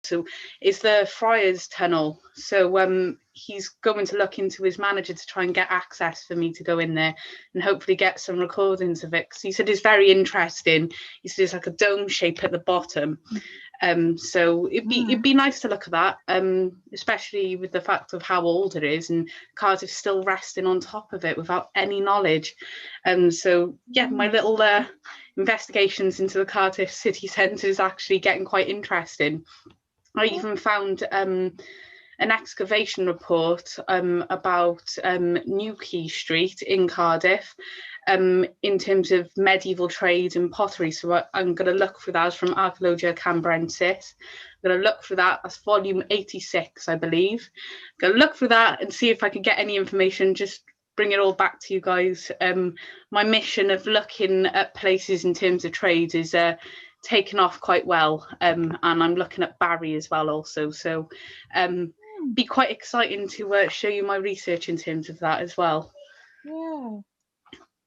So it's the Friars Tunnel. So he's going to look into his manager to try and get access for me to go in there and hopefully get some recordings of it. Because he said it's very interesting. He said it's like a dome shape at the bottom. So it'd be nice to look at that, especially with the fact of how old it is and Cardiff's still resting on top of it without any knowledge. So yeah, my little investigations into the Cardiff city centre is actually getting quite interesting. I even found an excavation report about New Quay Street in Cardiff, in terms of medieval trade and pottery. So I'm going to look for that. From Archaeology Cambrensis. I'm going to look for that. That's volume 86, I believe. I'm going to look for that and see if I can get any information, just bring it all back to you guys. My mission of looking at places in terms of trade is taken off quite well, and I'm looking at Barry as well also. So be quite exciting to show you my research in terms of that as well.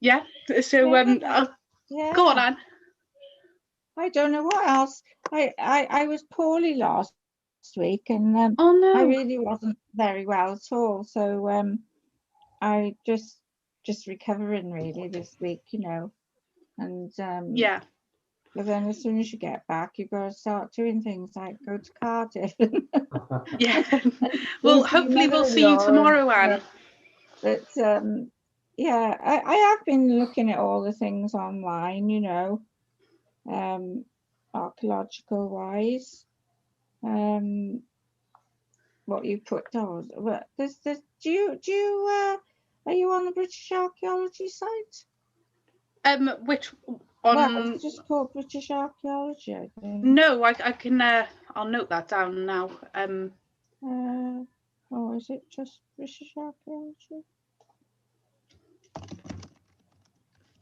Yeah, so go on, Anne. I don't know what else. I was poorly last week, and oh no, I really wasn't very well at all. So I just recovering really this week, you know. And yeah. But then as soon as you get back, you've got to start doing things like go to Cardiff. Yeah. Well, hopefully we'll see you tomorrow, Anne. But yeah, I have been looking at all the things online, you know, archaeological wise. What you put down. But there's do you are you on the British Archaeology site? Which on? Well, it's just called British Archaeology, I think. No, I can. I'll note that down now. Or is it just British Archaeology?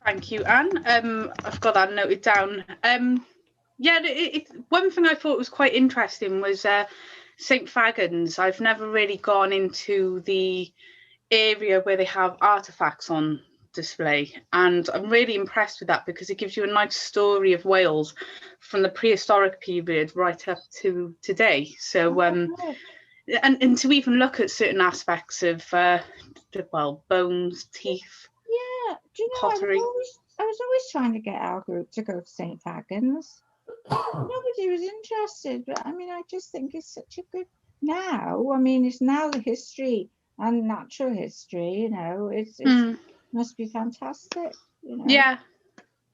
Thank you, Anne. I've got that noted down. Yeah, one thing I thought was quite interesting was St Fagans. I've never really gone into the area where they have artefacts on display, and I'm really impressed with that because it gives you a nice story of Wales from the prehistoric period right up to today. So and to even look at certain aspects of well, bones, teeth. Yeah, do you know, pottery. I was always trying to get our group to go to St Fagans. Nobody was interested, but I mean, I just think it's such a good now. I mean, it's now the history and natural history, you know, it's must be fantastic, you know. Yeah.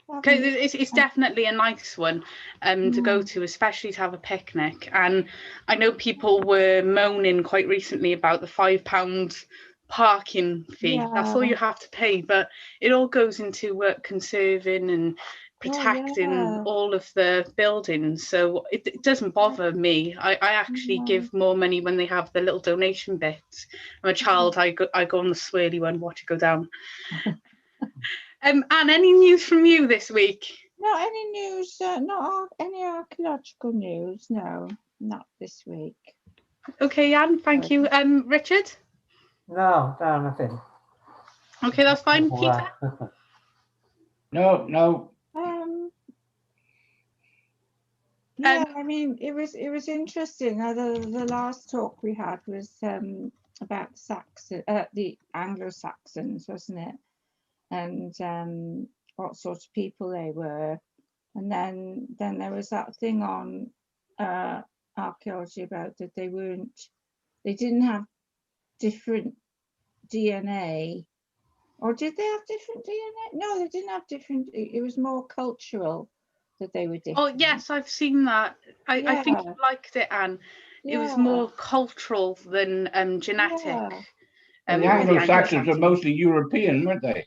Because it's definitely a nice one to go to, especially to have a picnic. And I know people were moaning quite recently about the £5 parking fee. Yeah. That's all you have to pay, but it all goes into conserving and protecting all of the buildings. So it doesn't bother me. I actually give more money when they have the little donation bits. I'm a child, I go on the swirly one, watch it go down. Anne, any news from you this week? Not any news, not any archaeological news, no, not this week. Okay, Anne, thank you. Richard? No, nothing. Okay, that's fine. Peter? No. Yeah, I mean, it was interesting. The last talk we had was about the Anglo Saxons, wasn't it? And what sort of people they were. And then there was that thing on archaeology about that they didn't have different DNA. Or did they have different DNA? No, they didn't have different. It was more cultural that they were different. Oh, yes, I've seen that. I think you liked it, Anne. It was more cultural than genetic. The Anglo Saxons are mostly European, weren't they?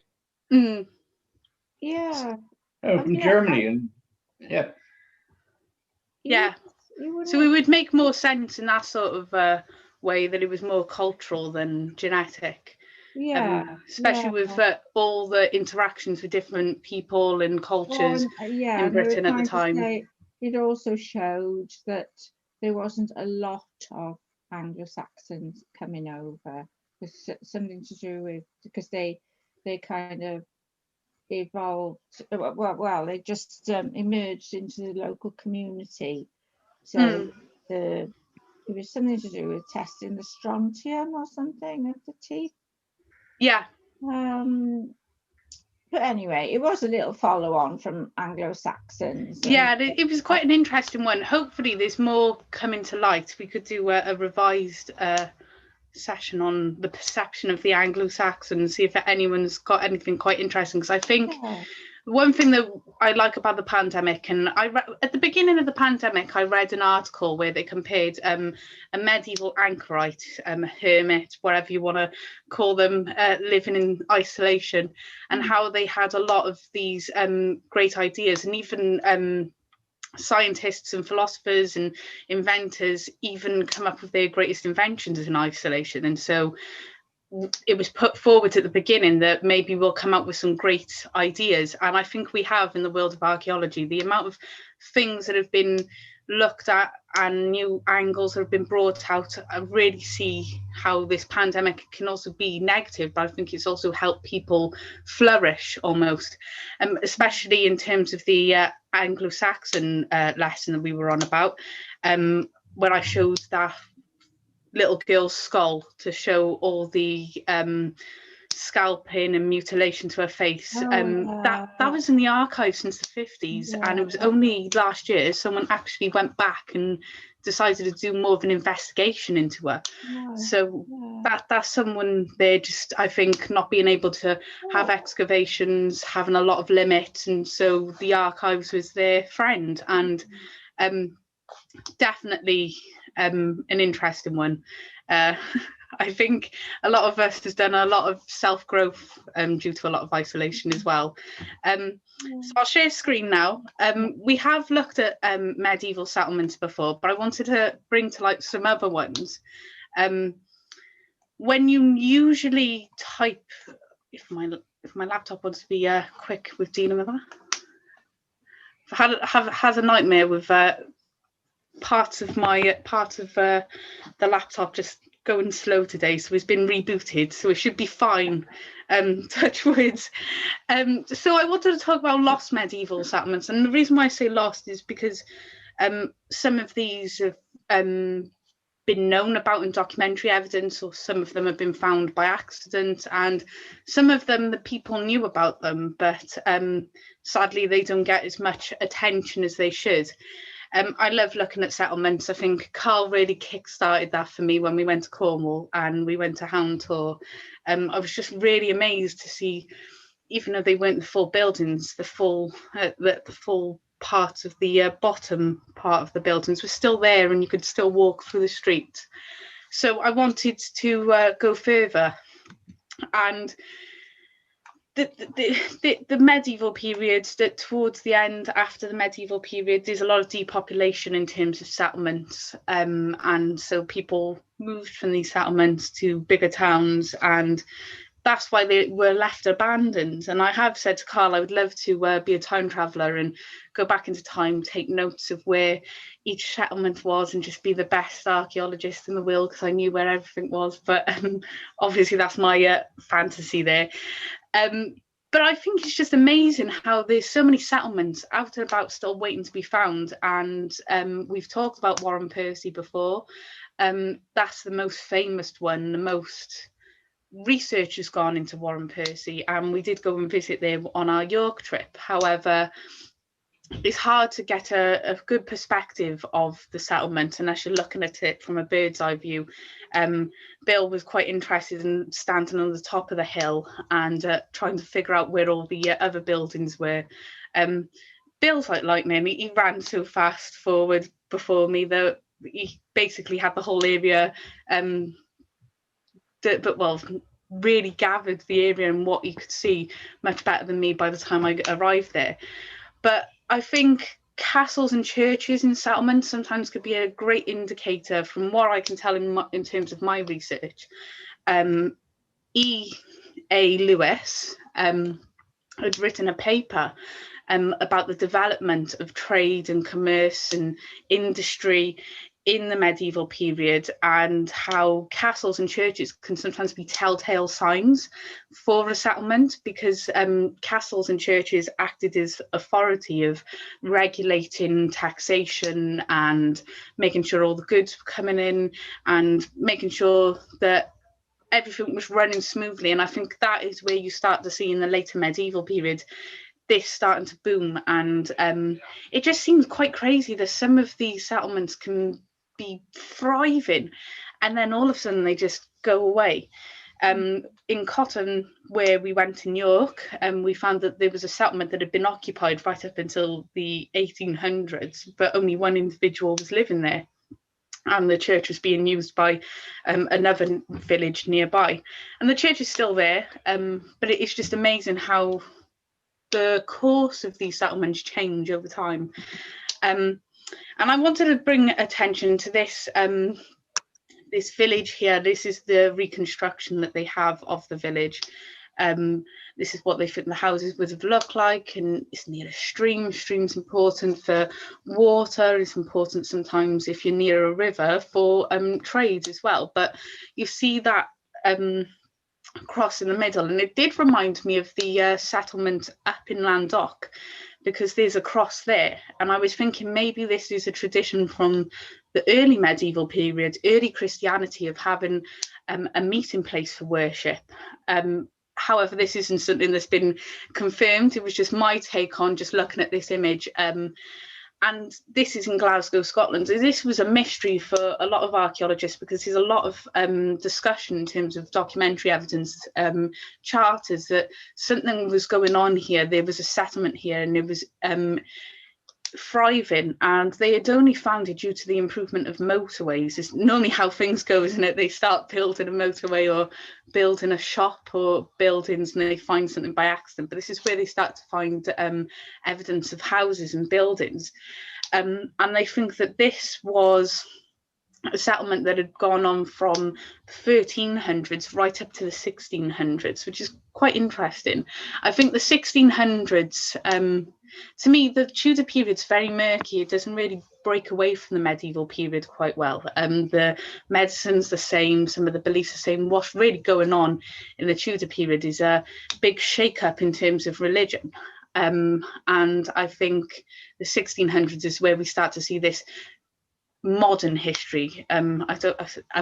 Yeah. From Germany and yeah. So it would make more sense in that sort of way that it was more cultural than genetic. Yeah. Especially with all the interactions with different people and cultures in Britain at the time. It also showed that there wasn't a lot of Anglo-Saxons coming over. It's something to do with because they kind of evolved. Well, they just emerged into the local community. So it was something to do with testing the strontium or something of the teeth. Yeah. But anyway, it was a little follow-on from Anglo Saxons. Yeah, it was quite an interesting one. Hopefully there's more coming to light. We could do a revised session on the perception of the Anglo Saxons, see if anyone's got anything quite interesting, because I think one thing that I like about the pandemic, and at the beginning of the pandemic, I read an article where they compared a medieval anchorite, a hermit, whatever you want to call them, living in isolation, and how they had a lot of these great ideas, and even scientists and philosophers and inventors even come up with their greatest inventions in isolation. And so it was put forward at the beginning that maybe we'll come up with some great ideas, and I think we have in the world of archaeology. The amount of things that have been looked at and new angles that have been brought out, I really see how this pandemic can also be negative, but I think it's also helped people flourish almost, especially in terms of the Anglo-Saxon lesson that we were on about, when I showed that little girl's skull to show all the scalping and mutilation to her face. That was in the archives since the 50s, and it was only last year someone actually went back and decided to do more of an investigation into her. So that's someone there, just I think not being able to have excavations, having a lot of limits, and so the archives was their friend, and definitely an interesting one. I think a lot of us has done a lot of self-growth due to a lot of isolation as well. So I'll share screen now. We have looked at medieval settlements before, but I wanted to bring to light some other ones. When you usually type, if my laptop wants to be quick with dealing with that, I've had a nightmare with part of the laptop just going slow today, so it's been rebooted, so it should be fine, touch words. So I wanted to talk about lost medieval settlements, and the reason why I say lost is because some of these have been known about in documentary evidence, or some of them have been found by accident, and some of them the people knew about them, but sadly they don't get as much attention as they should. I love looking at settlements. I think Carl really kick-started that for me when we went to Cornwall and we went to Hound Tour. I was just really amazed to see, even though they weren't the full buildings, the full part of the bottom part of the buildings was still there, and you could still walk through the street. So I wanted to go further, and the medieval period, that towards the end, after the medieval period, there's a lot of depopulation in terms of settlements, and so people moved from these settlements to bigger towns, and that's why they were left abandoned. And I have said to Carl I would love to be a time traveller and go back into time, take notes of where each settlement was, and just be the best archaeologist in the world, because I knew where everything was, but obviously that's my fantasy there. But I think it's just amazing how there's so many settlements out and about still waiting to be found. And we've talked about Warren Percy before. That's the most famous one. The most research has gone into Warren Percy, and we did go and visit there on our York trip. However, it's hard to get a good perspective of the settlement unless you're looking at it from a bird's eye view. Bill was quite interested in standing on the top of the hill and trying to figure out where all the other buildings were. Bill's like lightning. He ran so fast forward before me that he basically had the whole area, really gathered the area and what you could see much better than me by the time I arrived there. But I think castles and churches in settlements sometimes could be a great indicator, from what I can tell in terms of my research. E.A. Lewis had written a paper about the development of trade and commerce and industry in the medieval period, and how castles and churches can sometimes be telltale signs for a settlement, because castles and churches acted as authority of regulating taxation and making sure all the goods were coming in and making sure that everything was running smoothly. And I think that is where you start to see in the later medieval period this starting to boom. And it just seems quite crazy that some of these settlements can be thriving and then all of a sudden they just go away. In Cotton, where we went in York, we found that there was a settlement that had been occupied right up until the 1800s, but only one individual was living there. And the church was being used by another village nearby. And the church is still there, but it's just amazing how the course of these settlements change over time. And I wanted to bring attention to this this village here. This is the reconstruction that they have of the village. This is what they think the houses would have looked like, and it's near a stream. Stream's important for water. It's important sometimes if you're near a river for trade as well. But you see that cross in the middle, and it did remind me of the settlement up in Landock, because there's a cross there. And I was thinking maybe this is a tradition from the early medieval period, early Christianity, of having a meeting place for worship. However, this isn't something that's been confirmed. It was just my take on just looking at this image. And this is in Glasgow, Scotland. This was a mystery for a lot of archaeologists, because there's a lot of discussion in terms of documentary evidence, charters, that something was going on here. There was a settlement here and it was thriving, and they had only found it due to the improvement of motorways. It's normally how things go, isn't it? They start building a motorway or building a shop or buildings and they find something by accident. But this is where they start to find evidence of houses and buildings. And they think that this was a settlement that had gone on from the 1300s right up to the 1600s, which is quite interesting. I think the 1600s, to me, the Tudor period's very murky. It doesn't really break away from the medieval period quite well. The medicine's the same, some of the beliefs are the same. What's really going on in the Tudor period is a big shake-up in terms of religion. And I think the 1600s is where we start to see this modern history. And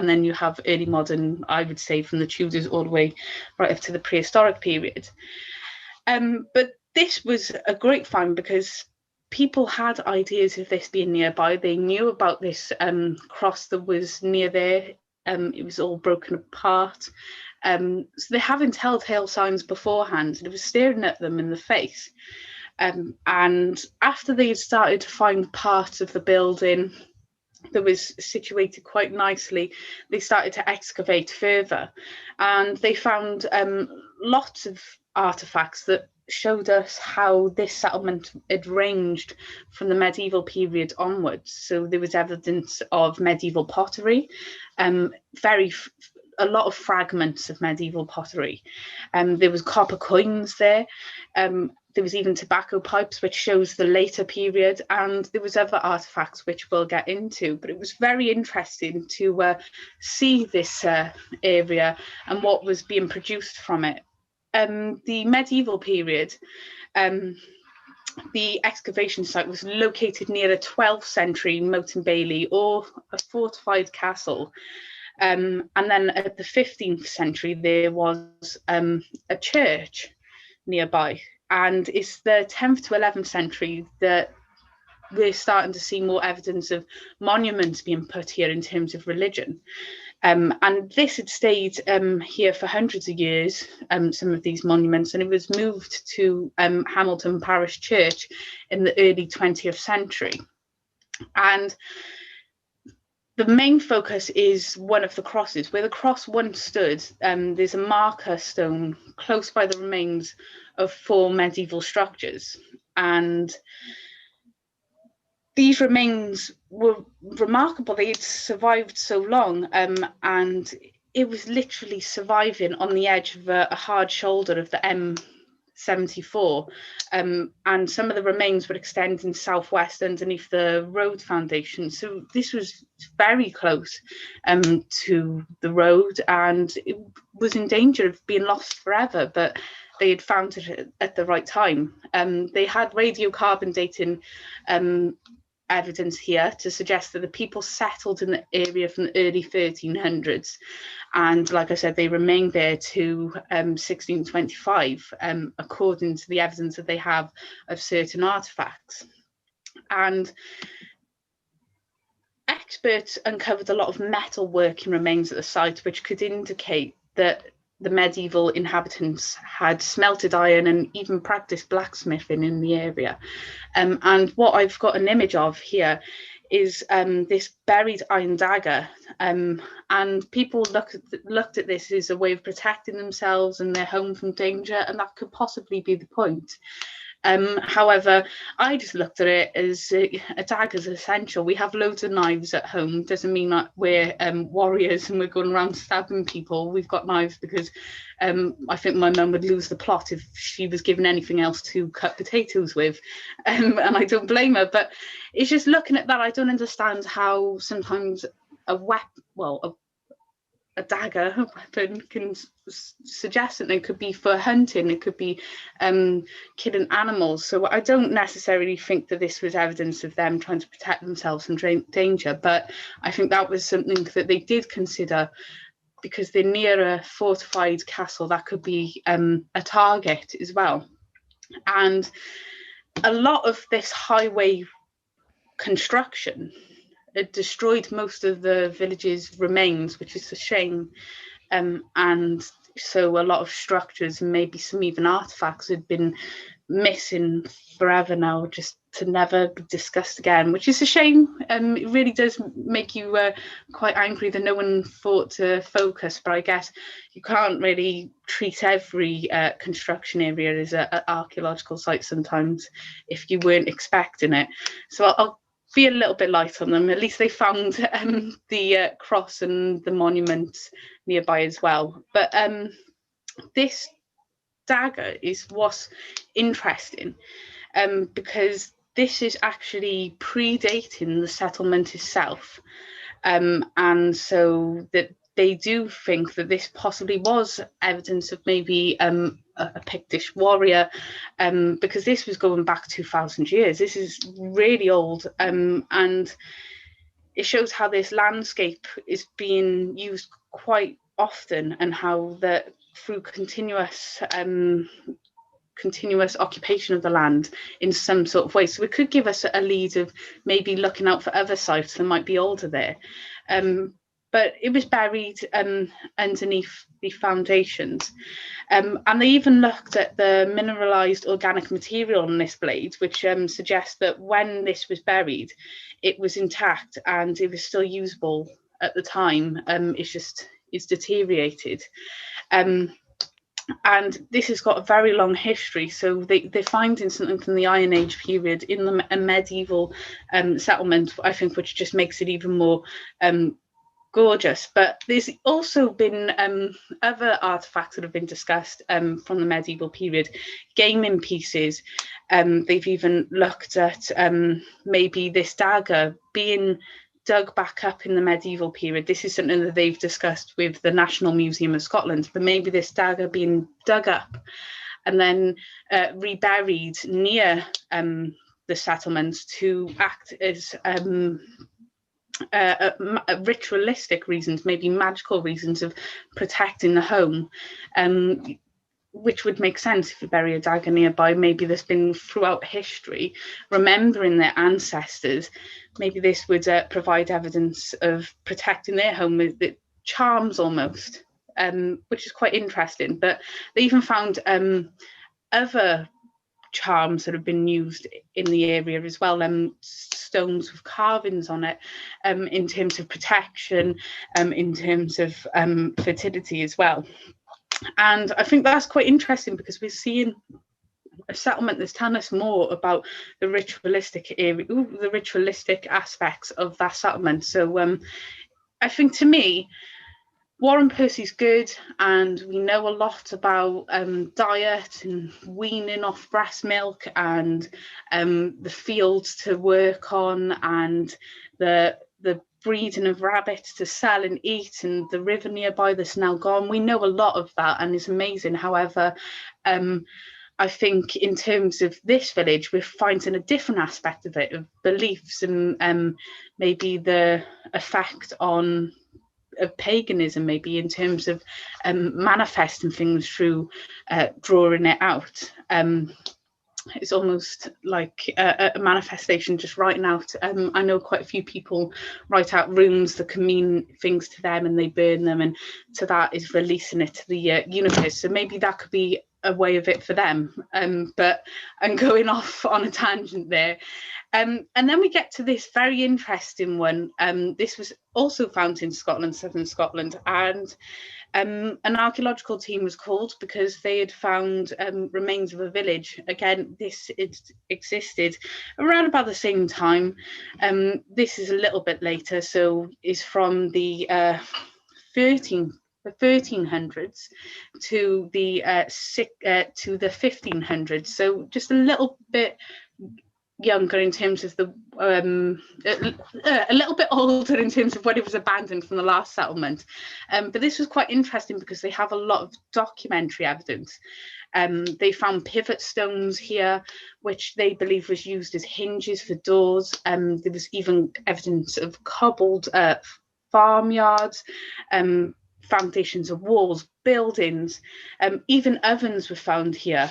then you have early modern, I would say, from the Tudors all the way right up to the prehistoric period. But this was a great find because people had ideas of this being nearby. They knew about this cross that was near there. It was all broken apart. So they're having telltale signs beforehand, and it was staring at them in the face. And after they had started to find parts of the building that was situated quite nicely, they started to excavate further, and they found lots of artifacts that showed us how this settlement had ranged from the medieval period onwards. So there was evidence of medieval pottery, a lot of fragments of medieval pottery. There was copper coins there. There was even tobacco pipes, which shows the later period, and there was other artifacts which we'll get into. But it was very interesting to see this area and what was being produced from it. The medieval period, the excavation site was located near a 12th century moat and bailey, or a fortified castle. And then at the 15th century, there was a church nearby. And it's the 10th to 11th century that we're starting to see more evidence of monuments being put here in terms of religion. And this had stayed here for hundreds of years, some of these monuments, and it was moved to Hamilton Parish Church in the early 20th century. And the main focus is one of the crosses. Where the cross once stood, there's a marker stone close by the remains of 4 medieval structures. And these remains were remarkable. They had survived so long, and it was literally surviving on the edge of a hard shoulder of the 74, and some of the remains were extending southwest underneath the road foundation. So this was very close to the road, and it was in danger of being lost forever, but they had found it at the right time. They had radiocarbon dating evidence here to suggest that the people settled in the area from the early 1300s, and like I said, they remained there to 1625, according to the evidence that they have of certain artifacts. And experts uncovered a lot of metal working remains at the site, which could indicate that the medieval inhabitants had smelted iron and even practiced blacksmithing in the area. And what I've got an image of here is this buried iron dagger, and people looked at this as a way of protecting themselves and their home from danger, and that could possibly be the point. However, I just looked at it as a dagger is essential. We have loads of knives at home. Doesn't mean that we're warriors and we're going around stabbing people. We've got knives because I think my mum would lose the plot if she was given anything else to cut potatoes with, and I don't blame her. But it's just looking at that, I don't understand how sometimes a dagger, a weapon, can suggest that it could be for hunting, it could be killing animals. So I don't necessarily think that this was evidence of them trying to protect themselves from danger, but I think that was something that they did consider, because they're near a fortified castle that could be a target as well. And a lot of this highway construction, it destroyed most of the village's remains, which is a shame. And so a lot of structures and maybe some even artifacts had been missing forever now, just to never be discussed again, which is a shame. It really does make you quite angry that no one thought to focus, but I guess you can't really treat every construction area as an archaeological site sometimes if you weren't expecting it. So I'll be a little bit light on them. At least they found the cross and the monument nearby as well. But this dagger is what's interesting, because this is actually predating the settlement itself, and so that they do think that this possibly was evidence of maybe a Pictish warrior, because this was going back 2,000 years. This is really old, and it shows how this landscape is being used quite often, and how that through continuous occupation of the land in some sort of way. So it could give us a lead of maybe looking out for other sites that might be older there. But it was buried underneath the foundations. And they even looked at the mineralized organic material on this blade, which suggests that when this was buried, it was intact and it was still usable at the time. It's deteriorated. And this has got a very long history. So they're finding something from the Iron Age period in a medieval settlement, I think, which just makes it even more gorgeous. But there's also been other artifacts that have been discussed from the medieval period, gaming pieces. They've even looked at maybe this dagger being dug back up in the medieval period. This is something that they've discussed with the National Museum of Scotland, but maybe this dagger being dug up and then reburied near the settlements to act as ritualistic reasons, maybe magical reasons of protecting the home, which would make sense if you bury a dagger nearby. Maybe there's been throughout history, remembering their ancestors. Maybe this would provide evidence of protecting their home with the charms almost, which is quite interesting. But they even found other charms that have been used in the area as well, stones with carvings on it, in terms of protection, in terms of fertility as well. And I think that's quite interesting, because we're seeing a settlement that's telling us more about the ritualistic area, the ritualistic aspects of that settlement. So I think, to me, Warren Percy's good, and we know a lot about diet and weaning off breast milk, and the fields to work on, and the breeding of rabbits to sell and eat, and the river nearby that's now gone. We know a lot of that, and it's amazing. However, I think in terms of this village, we're finding a different aspect of it, of beliefs and maybe the effect on of paganism, maybe in terms of manifesting things through drawing it out. It's almost like a manifestation, just writing out. I know quite a few people write out runes that can mean things to them, and they burn them, and so that is releasing it to the universe. So maybe that could be a way of it for them. But I'm going off on a tangent there. And then we get to this very interesting one. This was also found in Scotland, southern Scotland, and an archaeological team was called because they had found remains of a village. Again, this existed around about the same time. This is a little bit later, so is from the 1300s to the 1500s. So just a little bit younger in terms of the a little bit older in terms of when it was abandoned from the last settlement, but this was quite interesting because they have a lot of documentary evidence. They found pivot stones here, which they believe was used as hinges for doors. There was even evidence of cobbled farmyards, foundations of walls, buildings, even ovens were found here.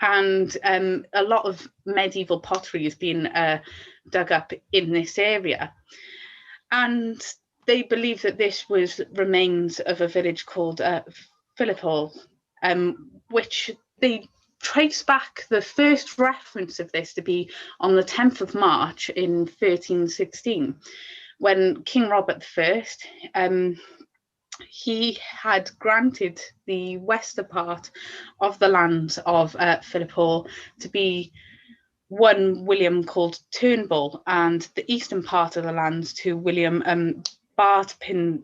And a lot of medieval pottery has been dug up in this area. And they believe that this was remains of a village called Philippol, which they trace back the first reference of this to be on the 10th of March in 1316, when King Robert I, he had granted the western part of the lands of Philippol to be one William called Turnbull, and the eastern part of the lands to William Bartonsaw,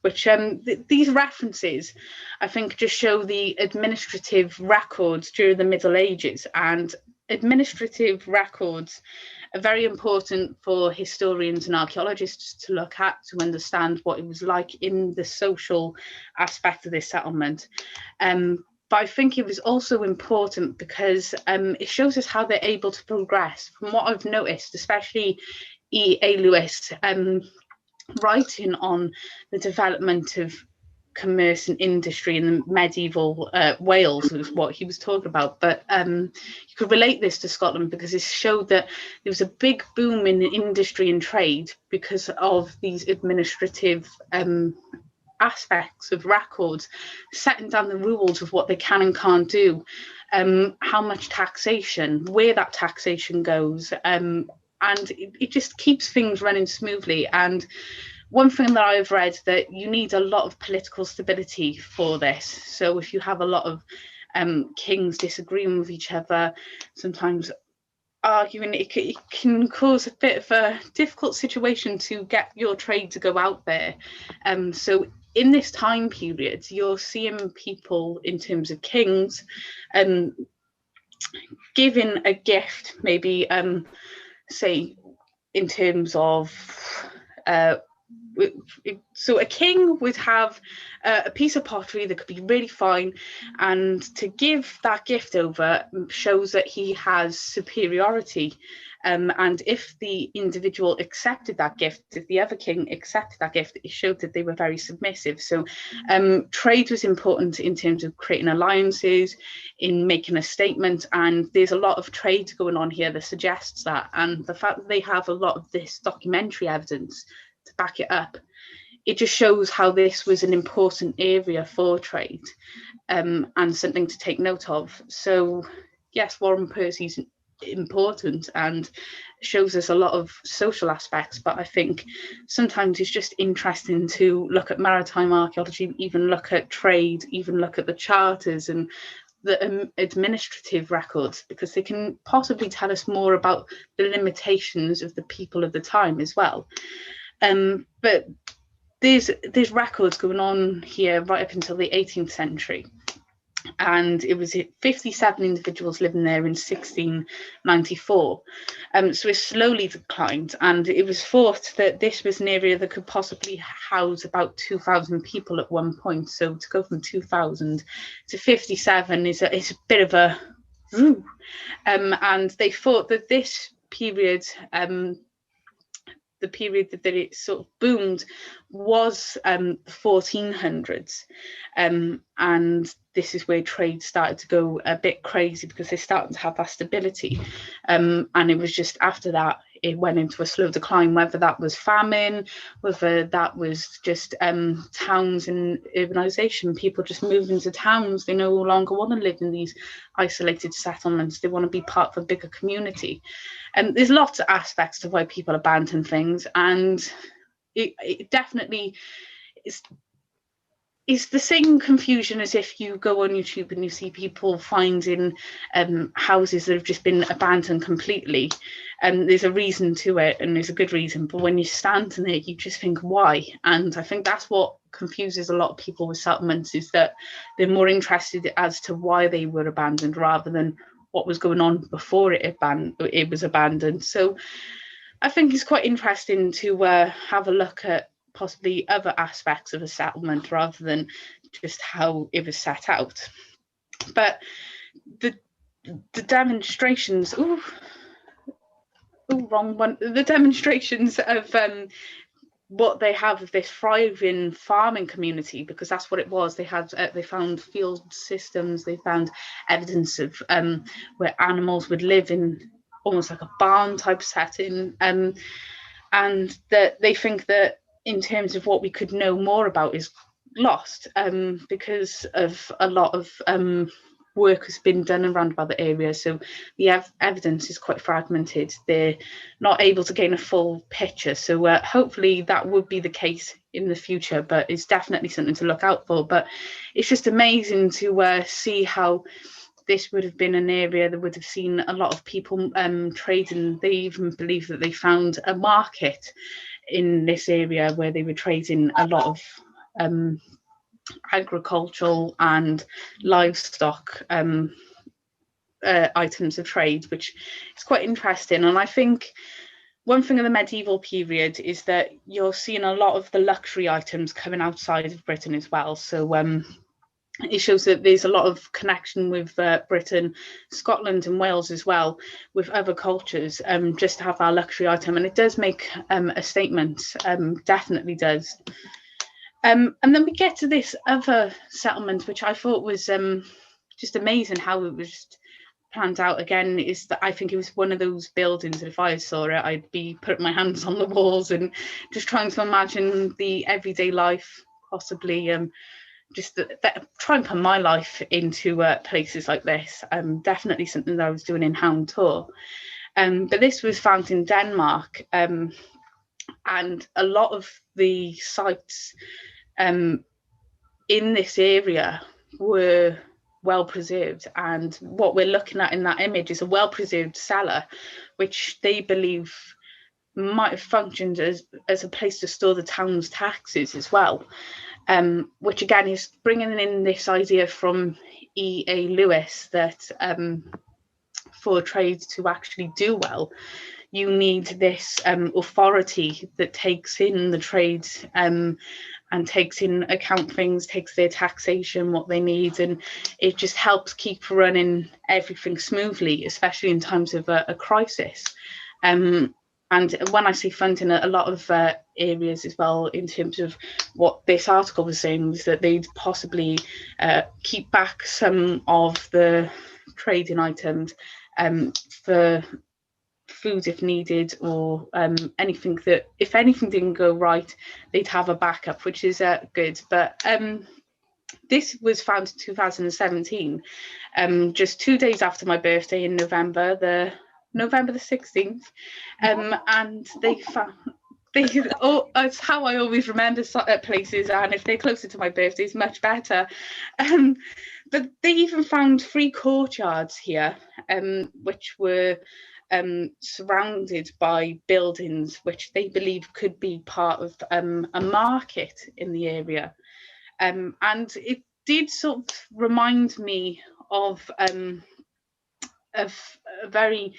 which these references, I think, just show the administrative records during the Middle Ages, and administrative records are very important for historians and archaeologists to look at, to understand what it was like in the social aspect of this settlement. But I think it was also important because it shows us how they're able to progress. From what I've noticed, especially E.A. Lewis writing on the development of commerce and industry in the medieval Wales was what he was talking about. But you could relate this to Scotland because it showed that there was a big boom in industry and trade because of these administrative aspects of records, setting down the rules of what they can and can't do, how much taxation, where that taxation goes, and it just keeps things running smoothly. And one thing that I've read, that you need a lot of political stability for this. So if you have a lot of kings disagreeing with each other, sometimes arguing, it can cause a bit of a difficult situation to get your trade to go out there. So in this time period, you're seeing people, in terms of kings, giving a gift, maybe say in terms of so a king would have a piece of pottery that could be really fine, and to give that gift over shows that he has superiority. And if the individual accepted that gift, if the other king accepted that gift, it showed that they were very submissive. So trade was important in terms of creating alliances, in making a statement, and there's a lot of trade going on here that suggests that. And the fact that they have a lot of this documentary evidence to back it up, it just shows how this was an important area for trade, and something to take note of. So yes, Warren Percy's important and shows us a lot of social aspects, but I think sometimes it's just interesting to look at maritime archaeology, even look at trade, even look at the charters and the administrative records, because they can possibly tell us more about the limitations of the people of the time as well. But there's records going on here right up until the 18th century. And it was 57 individuals living there in 1694. So it slowly declined, and it was thought that this was an area that could possibly house about 2,000 people at one point. So to go from 2,000 to 57 is a bit of a woo. And they thought that this period, the period that it sort of boomed, was the 1400s, and this is where trade started to go a bit crazy because they're starting to have that stability, and it was just after that it went into a slow decline, whether that was famine, whether that was just towns and urbanization, people just moved into towns. They no longer want to live in these isolated settlements, they want to be part of a bigger community. And there's lots of aspects to why people abandon things, and it definitely is. It's the same confusion as if you go on YouTube and you see people finding houses that have just been abandoned completely. And there's a reason to it, and there's a good reason. But when you stand in it, you just think, why? And I think that's what confuses a lot of people with settlements, is that they're more interested as to why they were abandoned rather than what was going on before it was abandoned. So I think it's quite interesting to have a look at possibly other aspects of a settlement rather than just how it was set out. But the demonstrations, wrong one. The demonstrations of what they have of this thriving farming community, because that's what it was. They had they found field systems, they found evidence of where animals would live in almost like a barn type setting, and that they think that in terms of what we could know more about is lost, because of a lot of work has been done around about the area. So the evidence is quite fragmented. They're not able to gain a full picture. So hopefully that would be the case in the future, but it's definitely something to look out for. But it's just amazing to see how this would have been an area that would have seen a lot of people trading. They even believe that they found a market in this area where they were trading a lot of agricultural and livestock items of trade, which is quite interesting. And I think one thing of the medieval period is that you're seeing a lot of the luxury items coming outside of Britain as well. So it shows that there's a lot of connection with Britain, Scotland and Wales as well, with other cultures, just to have our luxury item. And it does make a statement, definitely does. And then we get to this other settlement, which I thought was just amazing how it was just planned out. Again, is that I think it was one of those buildings that if I saw it, I'd be putting my hands on the walls and just trying to imagine the everyday life, possibly just try and put my life into places like this. Definitely something that I was doing in Hound Tour. But this was found in Denmark, and a lot of the sites in this area were well preserved, and what we're looking at in that image is a well preserved cellar, which they believe might have functioned as a place to store the town's taxes as well, which again is bringing in this idea from E.A. Lewis that for trade to actually do well, you need this authority that takes in the trade and takes in account things, takes their taxation, what they need, and it just helps keep running everything smoothly, especially in times of a crisis. And when I say funding, a lot of areas as well, in terms of what this article was saying, was that they'd possibly keep back some of the trading items for food if needed, or anything that, if anything didn't go right, they'd have a backup, which is good. But this was found in 2017, just 2 days after my birthday in November the 16th, and they found, it's how I always remember places, and if they're closer to my birthday, it's much better. But they even found 3 courtyards here, which were surrounded by buildings which they believe could be part of a market in the area. And it did sort of remind me of a very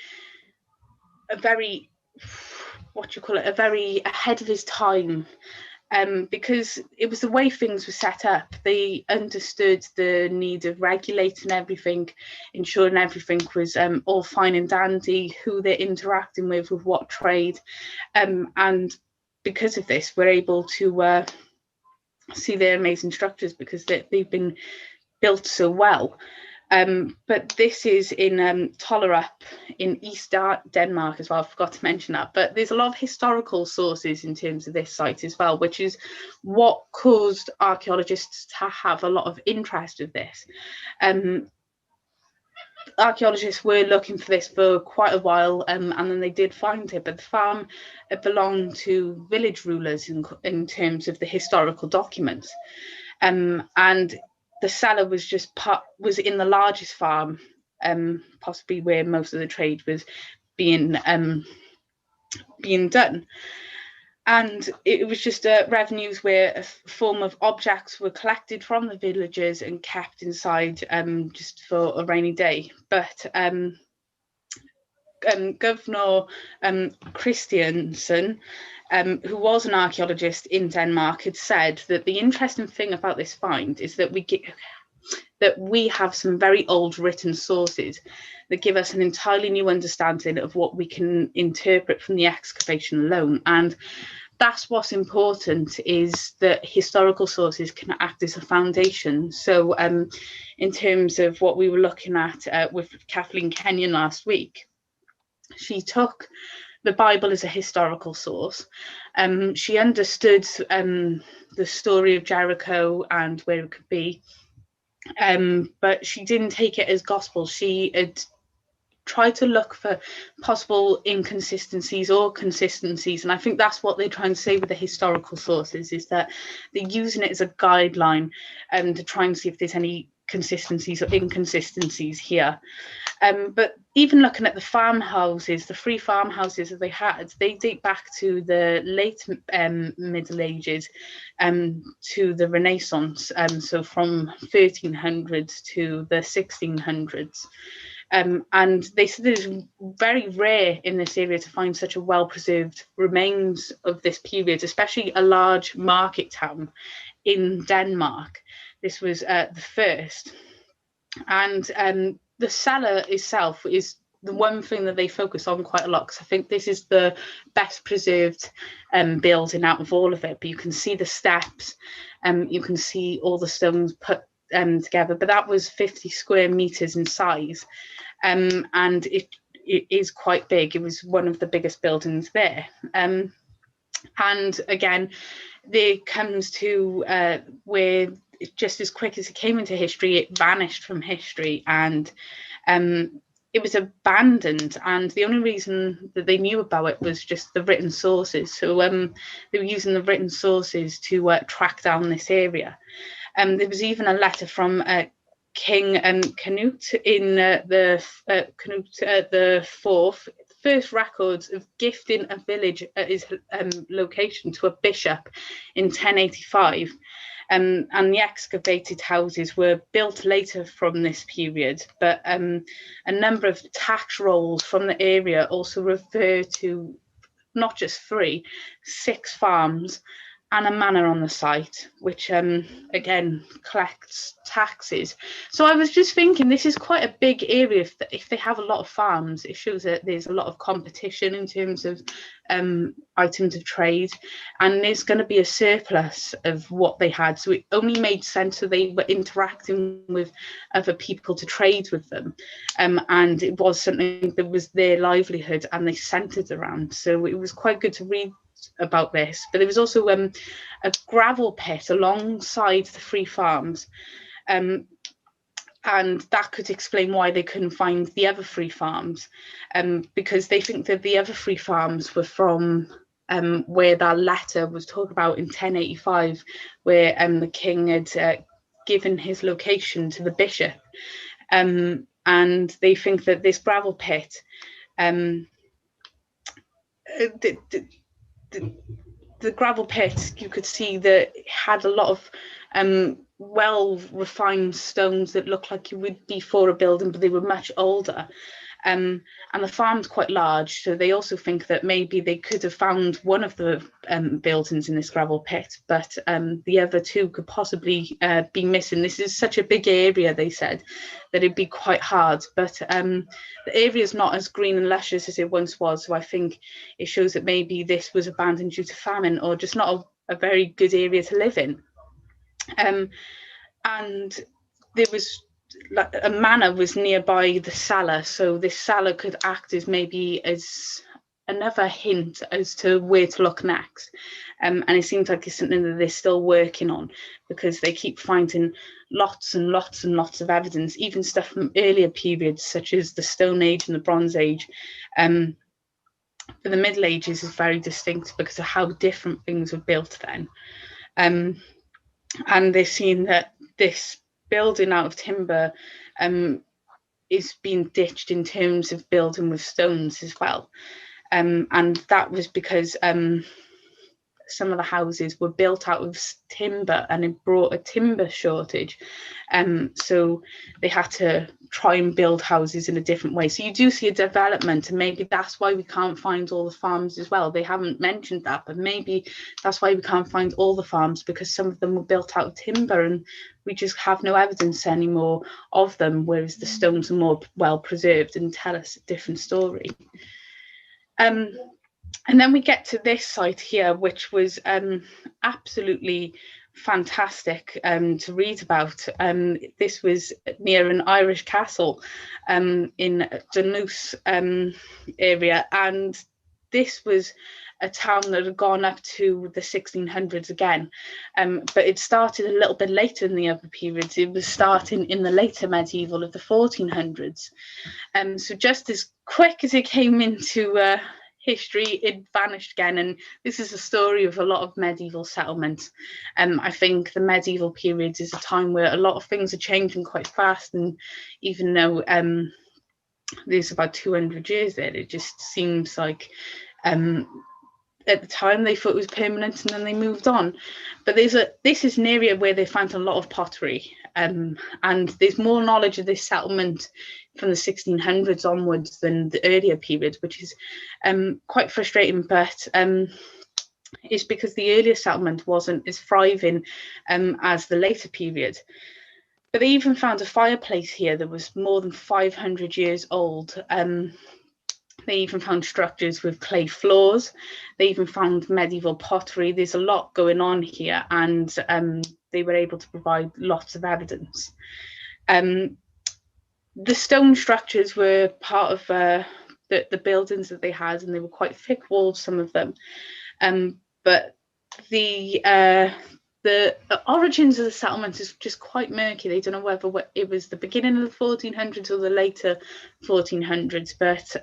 what do you call it, a very ahead of his time, because it was the way things were set up. They understood the need of regulating everything, ensuring everything was all fine and dandy, who they're interacting with what trade, and because of this we're able to see their amazing structures because they've been built so well. But this is in Tollerup in East Denmark as well. I forgot to mention that. But there's a lot of historical sources in terms of this site as well, which is what caused archaeologists to have a lot of interest in this. Archaeologists were looking for this for quite a while, and then they did find it. But the farm belonged to village rulers in terms of the historical documents, and the cellar was in the largest farm, possibly where most of the trade was being done. And it was just revenues where a form of objects were collected from the villagers and kept inside just for a rainy day. But Governor Christiansen, who was an archaeologist in Denmark, had said that the interesting thing about this find is that we have some very old written sources that give us an entirely new understanding of what we can interpret from the excavation alone. And that's what's important, is that historical sources can act as a foundation. So in terms of what we were looking at with Kathleen Kenyon last week, she took the Bible as a historical source. She understood the story of Jericho and where it could be, but she didn't take it as gospel. She had tried to look for possible inconsistencies or consistencies, and I think that's what they're trying to say with the historical sources, is that they're using it as a guideline to try and see if there's any consistencies or inconsistencies here. But even looking at the farmhouses, the free farmhouses that they had, they date back to the late Middle Ages to the Renaissance, so from 1300s to the 1600s. And they said it is very rare in this area to find such a well-preserved remains of this period, especially a large market town in Denmark. This was the first. And the cellar itself is the one thing that they focus on quite a lot, because I think this is the best preserved building out of all of it. But you can see the steps, you can see all the stones put together, but that was 50 square meters in size, and it is quite big. It was one of the biggest buildings there. And again, there comes to where just as quick as it came into history, it vanished from history, and it was abandoned, and the only reason that they knew about it was just the written sources. So they were using the written sources to track down this area. There was even a letter from King Canute in the fourth, first records of gifting a village at his location to a bishop in 1085. And the excavated houses were built later from this period, but a number of tax rolls from the area also refer to not just 3, 6 farms and a manor on the site, which again collects taxes. So I was just thinking, this is quite a big area. If they have a lot of farms, it shows that there's a lot of competition in terms of items of trade, and there's going to be a surplus of what they had. So it only made sense that they were interacting with other people to trade with them, and it was something that was their livelihood and they centered around. So it was quite good to read about this. But there was also a gravel pit alongside the 3 farms, and that could explain why they couldn't find the other 3 farms, because they think that the other 3 farms were from where that letter was talked about in 1085, where the king had given his location to the bishop, and they think that this gravel pit The gravel pit, you could see that it had a lot of well refined stones that looked like it would be for a building, but they were much older. And the farm's quite large, so they also think that maybe they could have found one of the buildings in this gravel pit, but the other two could possibly be missing. This is such a big area, they said, that it'd be quite hard, but the area is not as green and luscious as it once was, so I think it shows that maybe this was abandoned due to famine or just not a very good area to live in. And there was a manor was nearby the cellar, so this cellar could act as maybe as another hint as to where to look next. And it seems like it's something that they're still working on, because they keep finding lots and lots and lots of evidence, even stuff from earlier periods such as the Stone Age and the Bronze Age. But the Middle Ages is very distinct because of how different things were built then. And they're seeing that this building out of timber is being ditched in terms of building with stones as well. And that was because some of the houses were built out of timber, and it brought a timber shortage. So they had to try and build houses in a different way. So you do see a development, and maybe that's why we can't find all the farms as well. They haven't mentioned that, but maybe that's why we can't find all the farms, because some of them were built out of timber and we just have no evidence anymore of them, whereas the stones are more well preserved and tell us a different story. And then we get to this site here, which was absolutely fantastic to read about. This was near an Irish castle in Dunluce area, and this was a town that had gone up to the 1600s again, but it started a little bit later in the other periods. It was starting in the later medieval of the 1400s. So just as quick as it came into history, it vanished again, and this is a story of a lot of medieval settlements. I think the medieval period is a time where a lot of things are changing quite fast, and even though there's about 200 years there, it just seems like at the time they thought it was permanent and then they moved on. But this is an area where they found a lot of pottery, and there's more knowledge of this settlement from the 1600s onwards than the earlier period, which is quite frustrating, but it's because the earlier settlement wasn't as thriving as the later period. But they even found a fireplace here that was more than 500 years old. They even found structures with clay floors. They even found medieval pottery. There's a lot going on here, and they were able to provide lots of evidence. The stone structures were part of the buildings that they had, and they were quite thick walls, some of them. But the origins of the settlement is just quite murky. They don't know whether it was the beginning of the 1400s or the later 1400s, but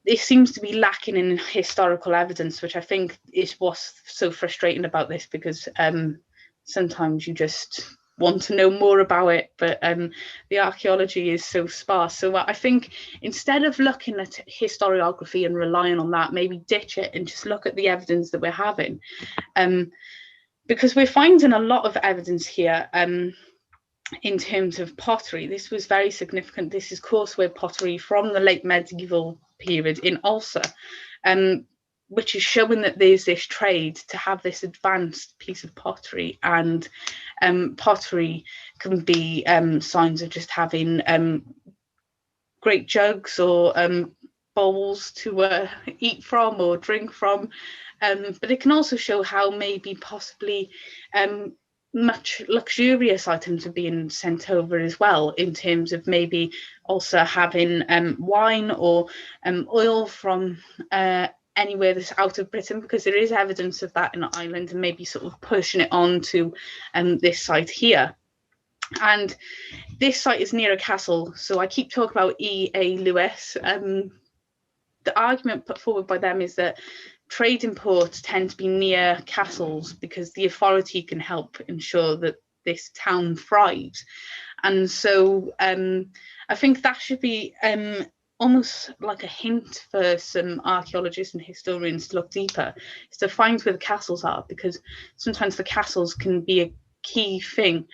it seems to be lacking in historical evidence, which I think is what's so frustrating about this, because sometimes you just want to know more about it, but the archaeology is so sparse. So I think instead of looking at historiography and relying on that, maybe ditch it and just look at the evidence that we're having. Because we're finding a lot of evidence here in terms of pottery. This was very significant. This is courseware pottery from the late medieval period in Ulster, which is showing that there's this trade to have this advanced piece of pottery, and pottery can be signs of just having great jugs or bowls to eat from or drink from, but it can also show how maybe possibly much luxurious items are being sent over as well, in terms of maybe also having wine or oil from anywhere that's out of Britain, because there is evidence of that in Ireland, and maybe sort of pushing it on to this site here. And this site is near a castle, so I keep talking about E.A. Lewis. The argument put forward by them is that trading ports tend to be near castles because the authority can help ensure that this town thrives. And so I think that should be almost like a hint for some archaeologists and historians to look deeper, is to find where the castles are, because sometimes the castles can be a key thing,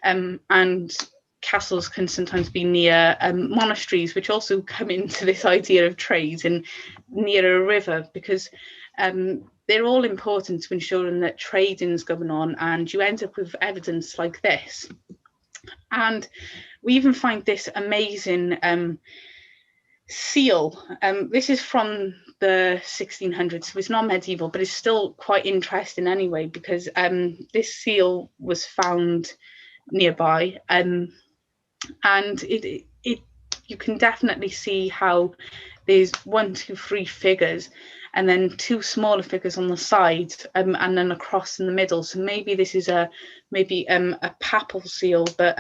and castles can sometimes be near monasteries, which also come into this idea of trade, and near a river, because they're all important to ensuring that trading's going on, and you end up with evidence like this. And we even find this amazing seal. This is from the 1600s, so it's not medieval, but it's still quite interesting anyway, because this seal was found nearby, and it you can definitely see how there's 1, 2, 3 figures, and then 2 smaller figures on the side, and then a cross in the middle. So maybe this is a papal seal, but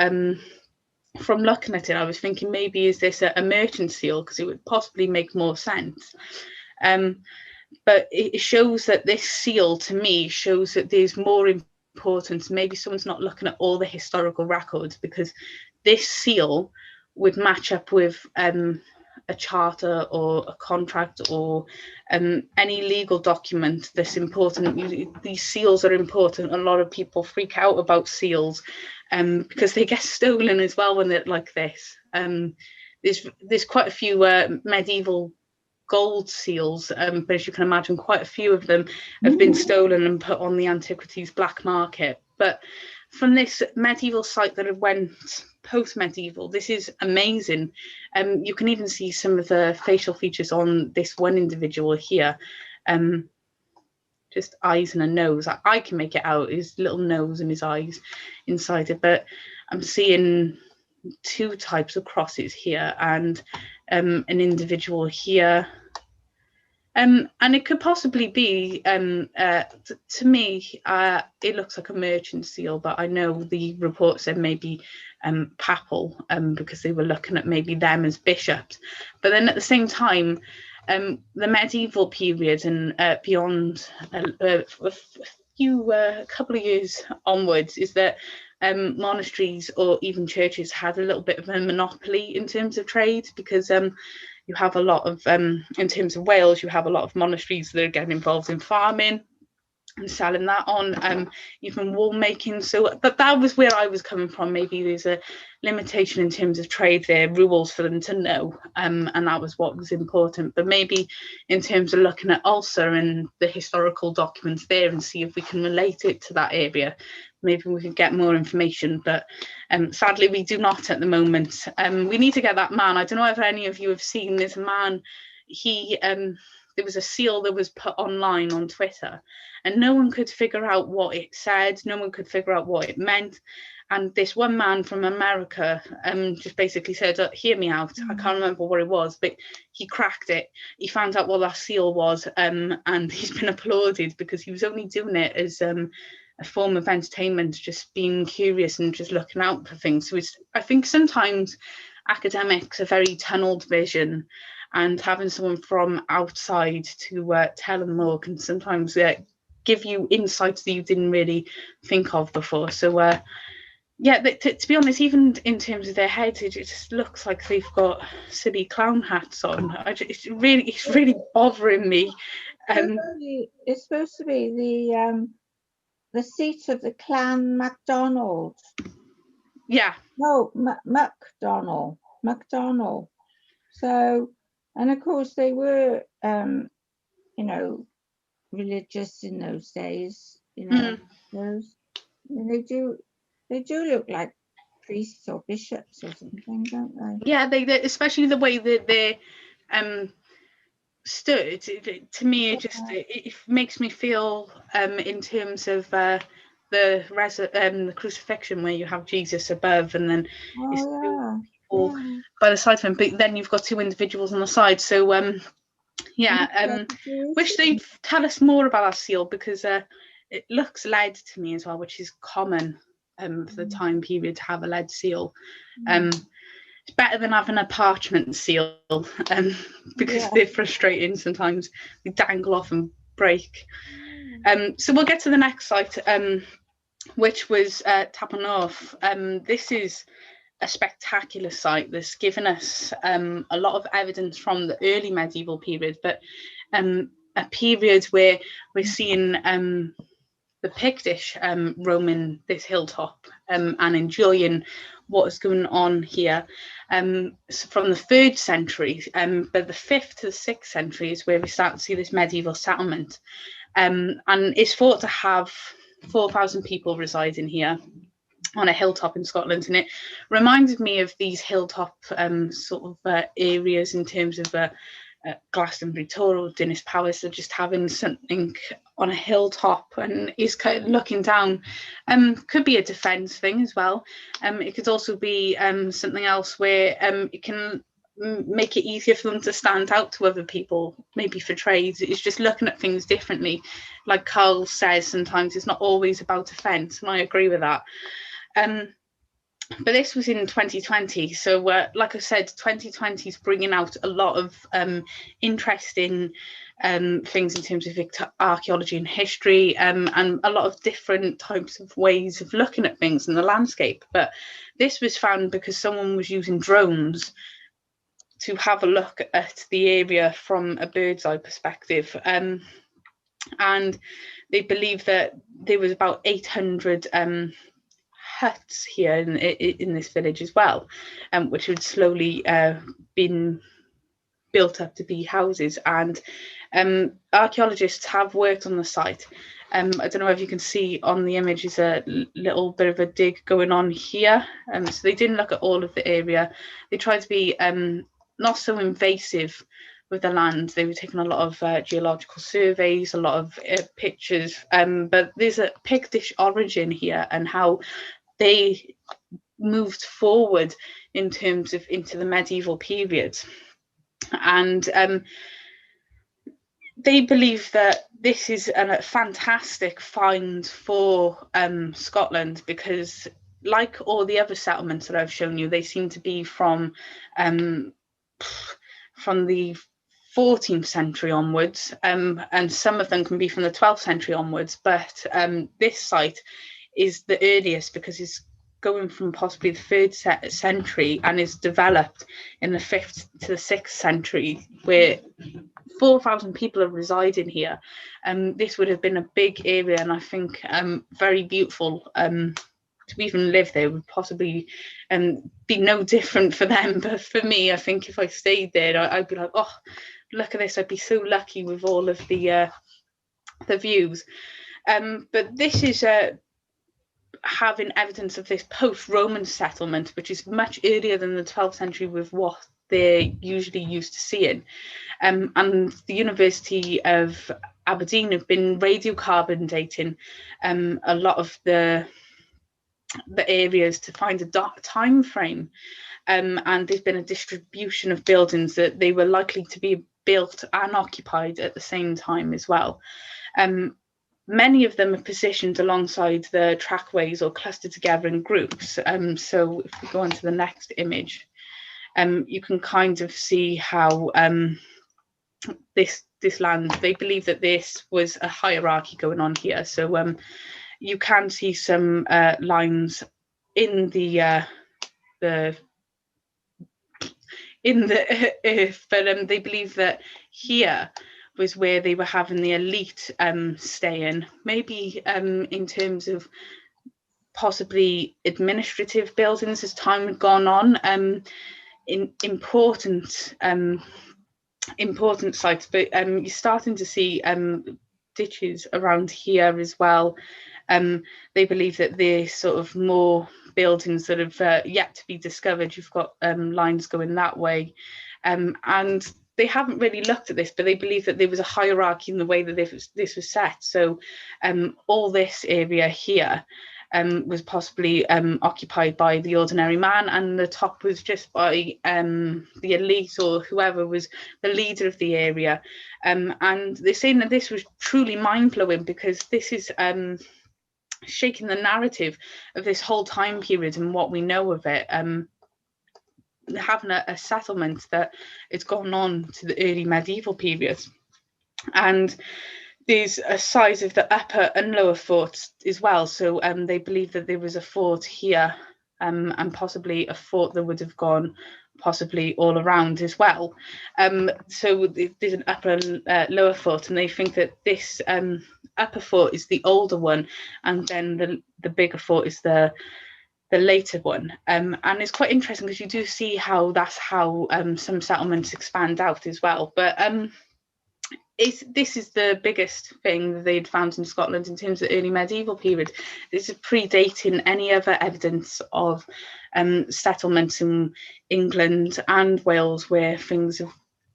from looking at it, I was thinking, maybe is this a merchant seal, because it would possibly make more sense. But it shows that this seal, to me, shows that there's more importance. Maybe someone's not looking at all the historical records, because this seal would match up with a charter or a contract or any legal document that's important. These seals are important. A lot of people freak out about seals because they get stolen as well when they're like this. There's quite a few medieval gold seals, but as you can imagine, quite a few of them have been stolen and put on the antiquities black market. But from this medieval site that went post-medieval, this is amazing. You can even see some of the facial features on this one individual here. Just eyes and a nose. I can make it out, his little nose and his eyes inside it, but I'm seeing 2 types of crosses here, and an individual here. And it could possibly be, to me, it looks like a merchant seal, but I know the report said maybe papal, because they were looking at maybe them as bishops. But then at the same time, the medieval period and beyond, a couple of years onwards, is that monasteries or even churches had a little bit of a monopoly in terms of trade, because you have a lot of, in terms of Wales, you have a lot of monasteries that are getting involved in farming and selling that on, even wool making. So, but that was where I was coming from. Maybe there's a limitation in terms of trade there, rules for them to know, and that was what was important. But maybe in terms of looking at Ulster and the historical documents there, and see if we can relate it to that area, maybe we could get more information. But sadly, we do not at the moment. We need to get that man. I don't know if any of you have seen this man. He there was a seal that was put online on Twitter, and no one could figure out what it said. No one could figure out what it meant. And this one man from America just basically said, hear me out. I can't remember what it was, but he cracked it. He found out what that seal was, and he's been applauded, because he was only doing it as a form of entertainment, just being curious and just looking out for things. So I think sometimes academics are very tunneled vision, and having someone from outside to tell them more can sometimes give you insights that you didn't really think of before. So yeah, to be honest, even in terms of their heads, it just looks like they've got silly clown hats on. It's really bothering me. It's supposed to be the seat of the clan McDonald. Yeah. No, McDonald. So, and of course they were, religious in those days. They do look like priests or bishops or something, don't they? Yeah, they especially the way that they stood. To me, it makes me feel in terms of the crucifixion, where you have Jesus above, and then people by the side of him, but then you've got 2 individuals on the side. So wish they'd tell us more about that seal, because it looks lead to me as well, which is common for the time period to have a lead seal. It's better than having a parchment seal, because they're frustrating sometimes. They dangle off and break. So we'll get to the next site, which was Tappernagh. This is a spectacular site that's given us a lot of evidence from the early medieval period, but a period where we're seeing the Pictish roaming this hilltop and enjoying what is going on here. So from the 3rd century, but the 5th to the 6th century is where we start to see this medieval settlement. And it's thought to have 4,000 people residing here on a hilltop in Scotland, and it reminded me of these hilltop sort of areas in terms of Glastonbury, Toro, Dinas Powys, so just having something on a hilltop and is kind of looking down. Could be a defence thing as well. It could also be something else where it can make it easier for them to stand out to other people, maybe for trades. It's just looking at things differently. Like Carl says, sometimes it's not always about defence, and I agree with that. But this was in 2020, so like I said, 2020 is bringing out a lot of interesting things in terms of archaeology and history, and a lot of different types of ways of looking at things in the landscape. But this was found because someone was using drones to have a look at the area from a bird's eye perspective, and they believe that there was about 800 huts here in this village as well, which had slowly been built up to be houses. And archaeologists have worked on the site. I don't know if you can see on the image is a little bit of a dig going on here. So they didn't look at all of the area. They tried to be not so invasive with the land. They were taking a lot of geological surveys, a lot of pictures, but there's a Pictish origin here and how they moved forward in terms of into the medieval period. And they believe that this is a fantastic find for Scotland, because like all the other settlements that I've shown you, they seem to be from the 14th century onwards, and some of them can be from the 12th century onwards, but this site is the earliest because it's going from possibly the 3rd century and is developed in the 5th to the 6th century, where 4,000 people are residing here. This would have been a big area, and I think very beautiful. To even live there would possibly be no different for them, but for me, I think if I stayed there, I'd be like, oh, look at this, I'd be so lucky with all of the views. But this is having evidence of this post-Roman settlement, which is much earlier than the 12th century with what they're usually used to seeing. And the University of Aberdeen have been radiocarbon dating a lot of the areas to find a dark time frame. And there's been a distribution of buildings that they were likely to be built and occupied at the same time as well. Many of them are positioned alongside the trackways or clustered together in groups. So if we go on to the next image, you can kind of see how this land, they believe that this was a hierarchy going on here. So you can see some lines in the earth, but they believe that here was where they were having the elite stay in, maybe in terms of possibly administrative buildings as time had gone on, in important sites, but you're starting to see ditches around here as well. They believe that there's sort of more buildings that have yet to be discovered. You've got lines going that way, and they haven't really looked at this, but they believe that there was a hierarchy in the way that this was set. So all this area here was possibly occupied by the ordinary man, and the top was just by the elite or whoever was the leader of the area. And they're saying that this was truly mind-blowing, because this is shaking the narrative of this whole time period and what we know of it. Having a settlement that it's gone on to the early medieval period, and there's a size of the upper and lower forts as well. So they believe that there was a fort here and possibly a fort that would have gone possibly all around as well. So there's an upper lower fort, and they think that this upper fort is the older one, and then the bigger fort is the later one. And it's quite interesting because you do see how that's how some settlements expand out as well. But this is the biggest thing that they'd found in Scotland in terms of the early medieval period. This is predating any other evidence of settlements in England and Wales where things have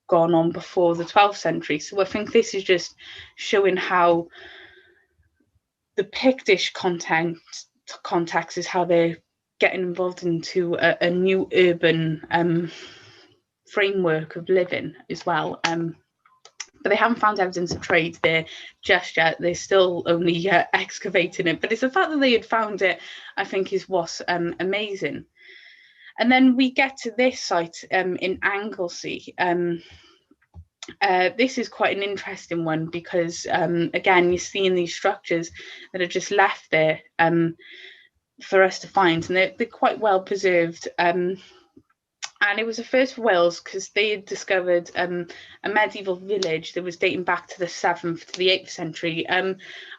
gone on before the 12th century. So I think this is just showing how the Pictish context is how they're getting involved into a new urban framework of living as well. But they haven't found evidence of trade there just yet. They're still only excavating it. But it's the fact that they had found it, I think, is what's amazing. And then we get to this site in Anglesey. This is quite an interesting one because, again, you're seeing these structures that are just left there for us to find. And they're quite well preserved. And it was a first for Wales because they had discovered a medieval village that was dating back to the 7th to the 8th century.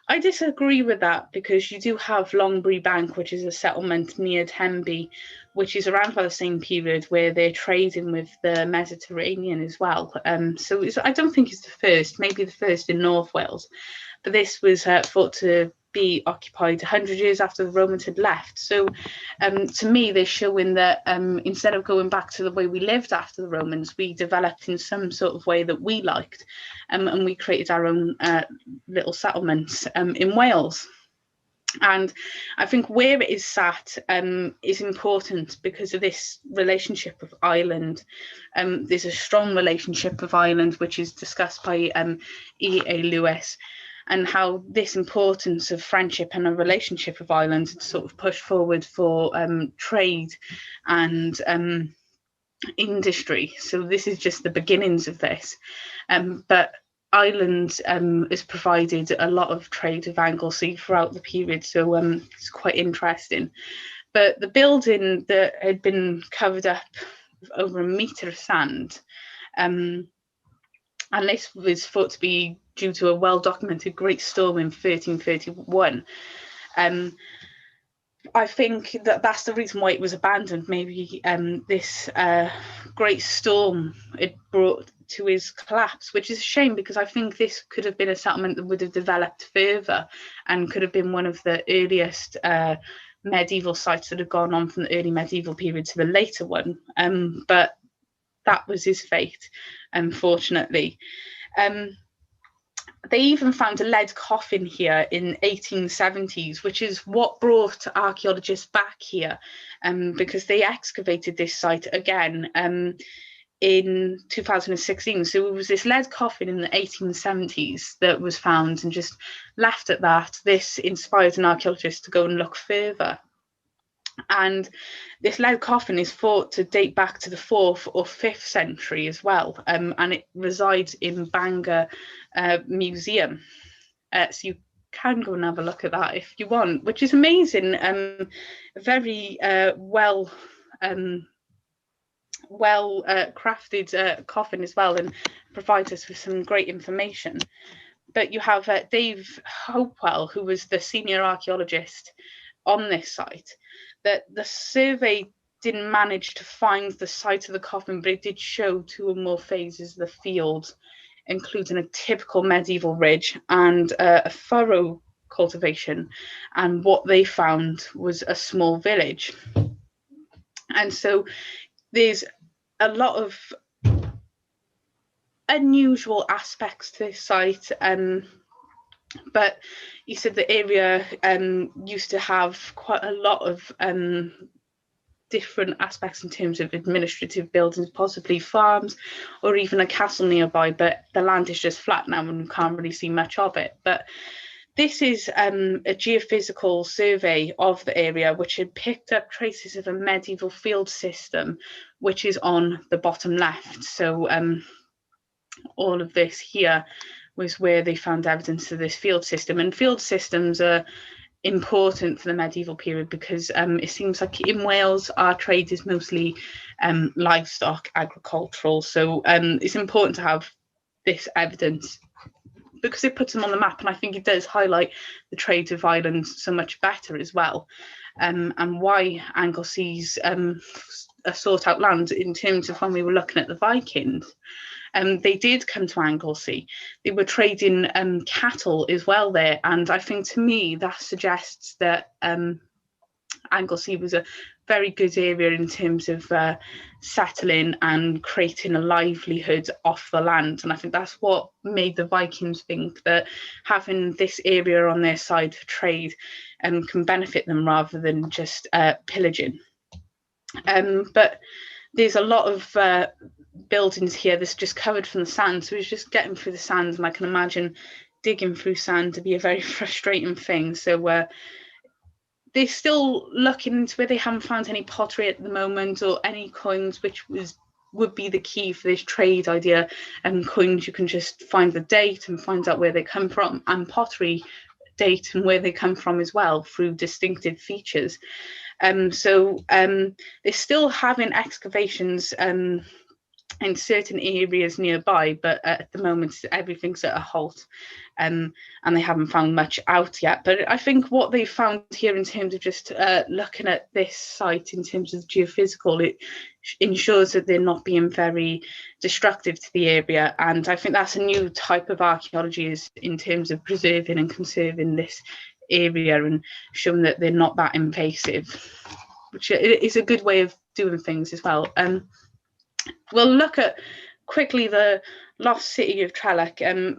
I disagree with that because you do have Longbury Bank, which is a settlement near Tenby, which is around about the same period where they're trading with the Mediterranean as well. So I don't think it's the first, maybe the first in North Wales. But this was thought to be occupied 100 years after the Romans had left. So to me, they're showing that instead of going back to the way we lived after the Romans, we developed in some sort of way that we liked, and we created our own little settlements in Wales. And I think where it is sat is important because of this relationship with Ireland. There's a strong relationship with Ireland, which is discussed by E.A. Lewis, and how this importance of friendship and a relationship with Ireland sort of pushed forward for trade and industry. So this is just the beginnings of this. But Ireland has provided a lot of trade with Anglesey throughout the period, so it's quite interesting. But the building that had been covered up with over 1 metre of sand, and this was thought to be due to a well-documented great storm in 1331. I think that that's the reason why it was abandoned. Maybe this great storm it brought to his collapse, which is a shame because I think this could have been a settlement that would have developed further and could have been one of the earliest medieval sites that have gone on from the early medieval period to the later one. But that was his fate, unfortunately. They even found a lead coffin here in 1870s, which is what brought archaeologists back here, because they excavated this site again in 2016. So it was this lead coffin in the 1870s that was found and just left at that. This inspired an archaeologist to go and look further. And this lead coffin is thought to date back to the 4th or 5th century as well, and it resides in Bangor Museum. So you can go and have a look at that if you want, which is amazing. Very well crafted coffin as well, and provides us with some great information. But you have Dave Hopewell, who was the senior archaeologist on this site, that the survey didn't manage to find the site of the coffin, but it did show 2 or more phases of the field, including a typical medieval ridge and a furrow cultivation. And what they found was a small village. And so there's a lot of unusual aspects to this site. But you said the area used to have quite a lot of different aspects in terms of administrative buildings, possibly farms or even a castle nearby, but the land is just flat now and you can't really see much of it. But this is a geophysical survey of the area which had picked up traces of a medieval field system, which is on the bottom left. So all of this here was where they found evidence of this field system. And field systems are important for the medieval period, because it seems like in Wales our trade is mostly livestock, agricultural, so it's important to have this evidence because it puts them on the map, and I think it does highlight the trade of Ireland so much better as well, and why Anglesey's a sought out land in terms of when we were looking at the Vikings. They did come to Anglesey. They were trading cattle as well there, and I think to me that suggests that Anglesey was a very good area in terms of settling and creating a livelihood off the land. And I think that's what made the Vikings think that having this area on their side for trade can benefit them rather than just pillaging. But there's a lot of buildings here that's just covered from the sand, so it's just getting through the sand, and I can imagine digging through sand to be a very frustrating thing. So they're still looking into where they haven't found any pottery at the moment or any coins, which would be the key for this trade idea. And coins, you can just find the date and find out where they come from, and pottery date and where they come from as well through distinctive features. So they're still having excavations in certain areas nearby, but at the moment everything's at a halt, and they haven't found much out yet. But I think what they found here in terms of just looking at this site in terms of geophysical, it ensures that they're not being very destructive to the area, and I think that's a new type of archaeology, is in terms of preserving and conserving this area and showing that they're not that invasive, which is a good way of doing things as well. We'll look at quickly the lost city of Trelech. I'm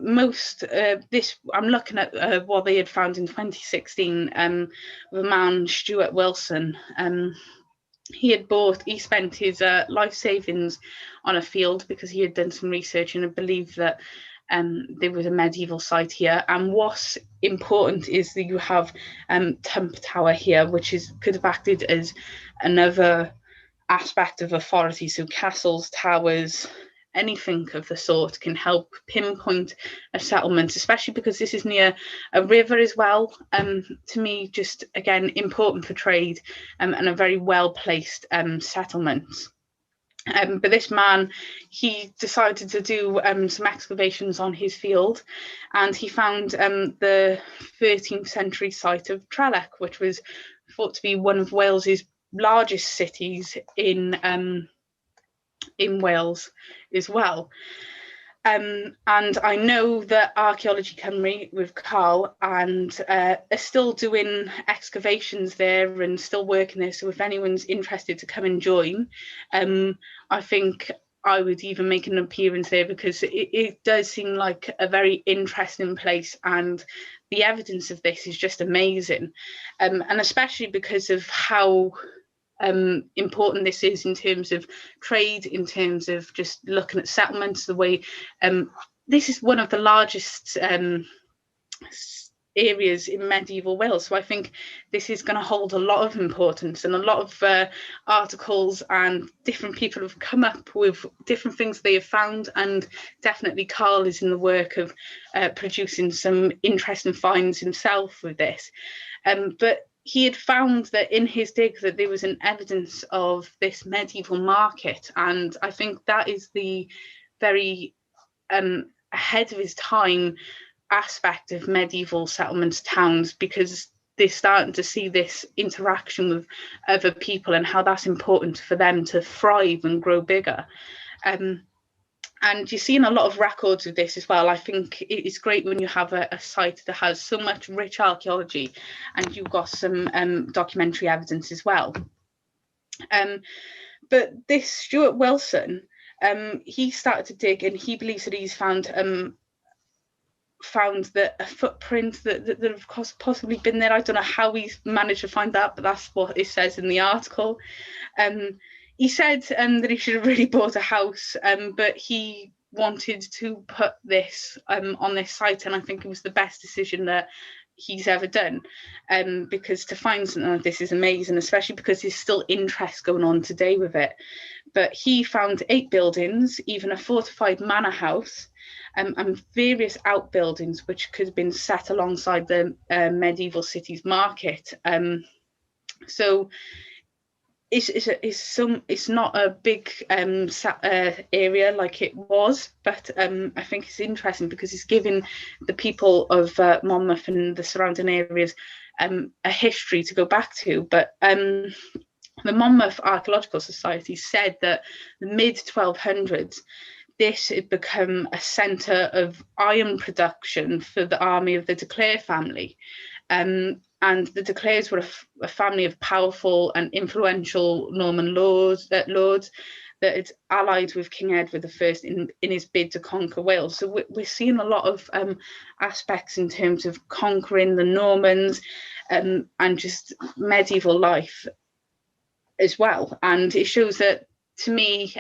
looking at what they had found in 2016 with a man, Stuart Wilson. He spent his life savings on a field because he had done some research and believed that there was a medieval site here. And what's important is that you have Tump Tower here, which could have acted as another aspect of authority. So castles, towers, anything of the sort can help pinpoint a settlement, especially because this is near a river as well. To me, just again, important for trade, and a very well placed settlement. But this man, he decided to do some excavations on his field, and he found the 13th century site of Trelech, which was thought to be one of Wales's largest cities in Wales as well. And I know that Archaeology Cymru with Karl and are still doing excavations there and still working there. So if anyone's interested to come and join, I think I would even make an appearance there, because it does seem like a very interesting place, and the evidence of this is just amazing. And especially because of how important this is in terms of trade, in terms of just looking at settlements, the way this is one of the largest areas in medieval Wales. So I think this is going to hold a lot of importance, and a lot of articles and different people have come up with different things they have found, and definitely Karl is in the work of producing some interesting finds himself with this. But he had found that in his dig that there was an evidence of this medieval market, and I think that is the very ahead of his time aspect of medieval settlements, towns, because they're starting to see this interaction with other people and how that's important for them to thrive and grow bigger. And you're seeing a lot of records of this as well. I think it's great when you have a site that has so much rich archaeology and you've got some documentary evidence as well. But this Stuart Wilson, he started to dig, and he believes that he's found that a footprint that have possibly been there. I don't know how he's managed to find that, but that's what it says in the article. He said that he should have really bought a house, but he wanted to put this on this site, and I think it was the best decision that he's ever done, because to find something like this is amazing, especially because there's still interest going on today with it. But he found 8 buildings, even a fortified manor house, and various outbuildings which could have been set alongside the medieval city's market. So it's not a big area like it was, but I think it's interesting because it's giving the people of Monmouth and the surrounding areas a history to go back to. But the Monmouth Archaeological Society said that the mid-1200s, this had become a centre of iron production for the army of the de Clare family. And the de Clares were a family of powerful and influential Norman lords that had allied with King Edward I in his bid to conquer Wales. So we're seeing a lot of aspects in terms of conquering the Normans and just medieval life as well. And it shows that, to me,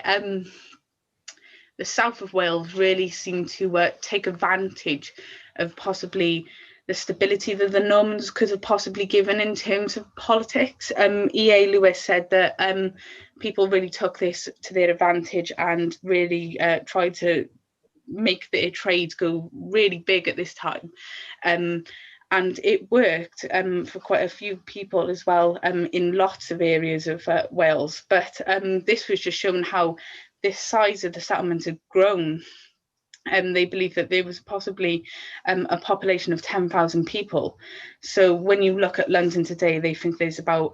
the south of Wales really seemed to take advantage of possibly the stability that the Normans could have possibly given in terms of politics. E.A. Lewis said that people really took this to their advantage and really tried to make their trade go really big at this time. And it worked for quite a few people as well in lots of areas of Wales. But this was just showing how this size of the settlement had grown. They believe that there was possibly a population of 10,000 people. So when you look at London today, they think there's about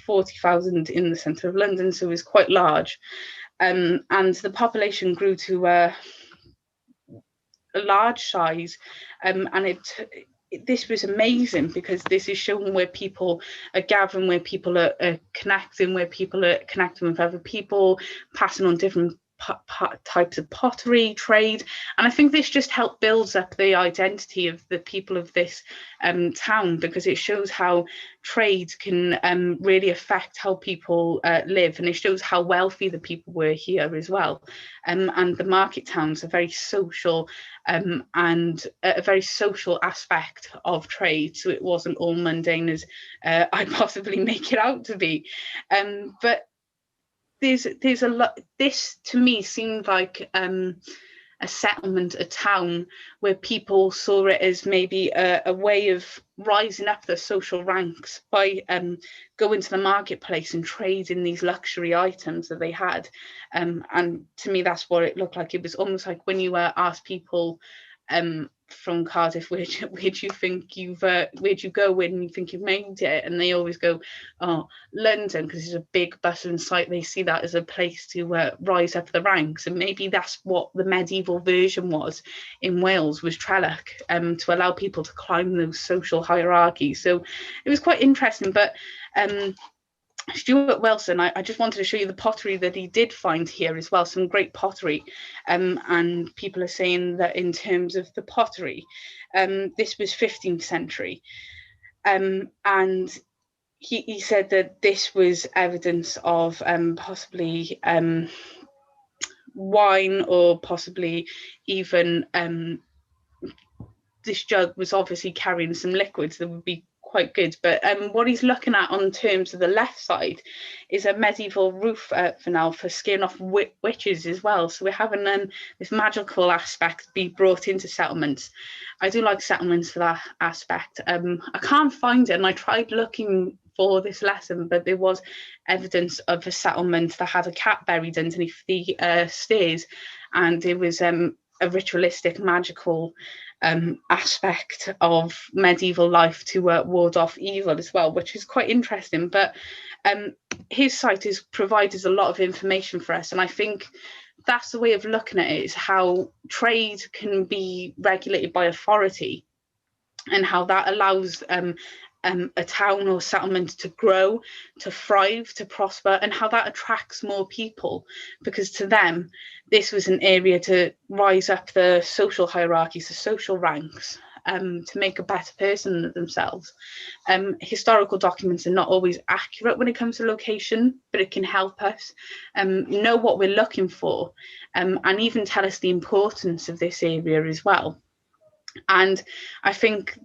40,000 in the centre of London, so it's quite large. And the population grew to a large size, and this was amazing because this is showing where people are gathering, where people are connecting, where people are connecting with other people, passing on different types of pottery trade. And I think this just helped build up the identity of the people of this town, because it shows how trade can really affect how people live, and it shows how wealthy the people were here as well. And the market towns are very social, and a very social aspect of trade, so it wasn't all mundane as I possibly make it out to be. But there's a lot. This to me seemed like a settlement, a town where people saw it as maybe a way of rising up the social ranks by going to the marketplace and trading these luxury items that they had. And to me, that's what it looked like. It was almost like when you ask people from Cardiff, where'd you think where'd you go when you think you've made it, and they always go, oh, London, because it's a big bustling site. They see that as a place to rise up the ranks, and maybe that's what the medieval version was in Wales, was Trelloc, to allow people to climb those social hierarchies. So it was quite interesting. But Stuart Wilson, I just wanted to show you the pottery that he did find here as well, some great pottery. And people are saying that in terms of the pottery, this was 15th century. And he said that this was evidence of possibly wine, or possibly even this jug was obviously carrying some liquids that would be quite good. But what he's looking at on terms of the left side is a medieval roof finale for scaring off witches as well. So we're having this magical aspect be brought into settlements. I do like settlements for that aspect. I can't find it, and I tried looking for this lesson, but there was evidence of a settlement that had a cat buried underneath the stairs, and it was a ritualistic, magical aspect of medieval life to ward off evil as well, which is quite interesting. But his site has provided a lot of information for us, and I think that's the way of looking at it, is how trade can be regulated by authority, and how that allows a town or settlement to grow, to thrive, to prosper, and how that attracts more people, because to them this was an area to rise up the social hierarchies, the social ranks, to make a better person of themselves. Historical documents are not always accurate when it comes to location, but it can help us know what we're looking for, and even tell us the importance of this area as well. And I think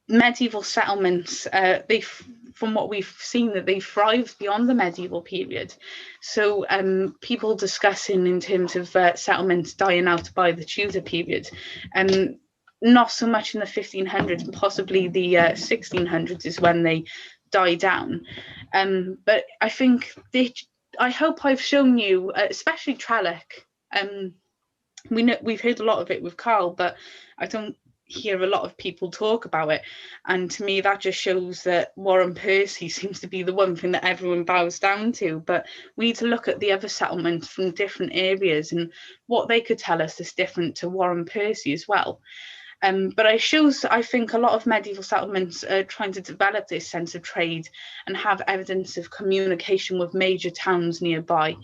medieval settlements, from what we've seen, that they thrived beyond the medieval period. So people discussing in terms of settlements dying out by the Tudor period, not so much in the 1500s, possibly the 1600s is when they die down. But I think I hope I've shown you, especially Trellick. We've heard a lot of it with Karl, but I don't hear a lot of people talk about it. And to me, that just shows that War and Percy seems to be the one thing that everyone bows down to. But we need to look at the other settlements from different areas and what they could tell us that's different to War and Percy as well. But it shows, I think, a lot of medieval settlements are trying to develop this sense of trade and have evidence of communication with major towns nearby,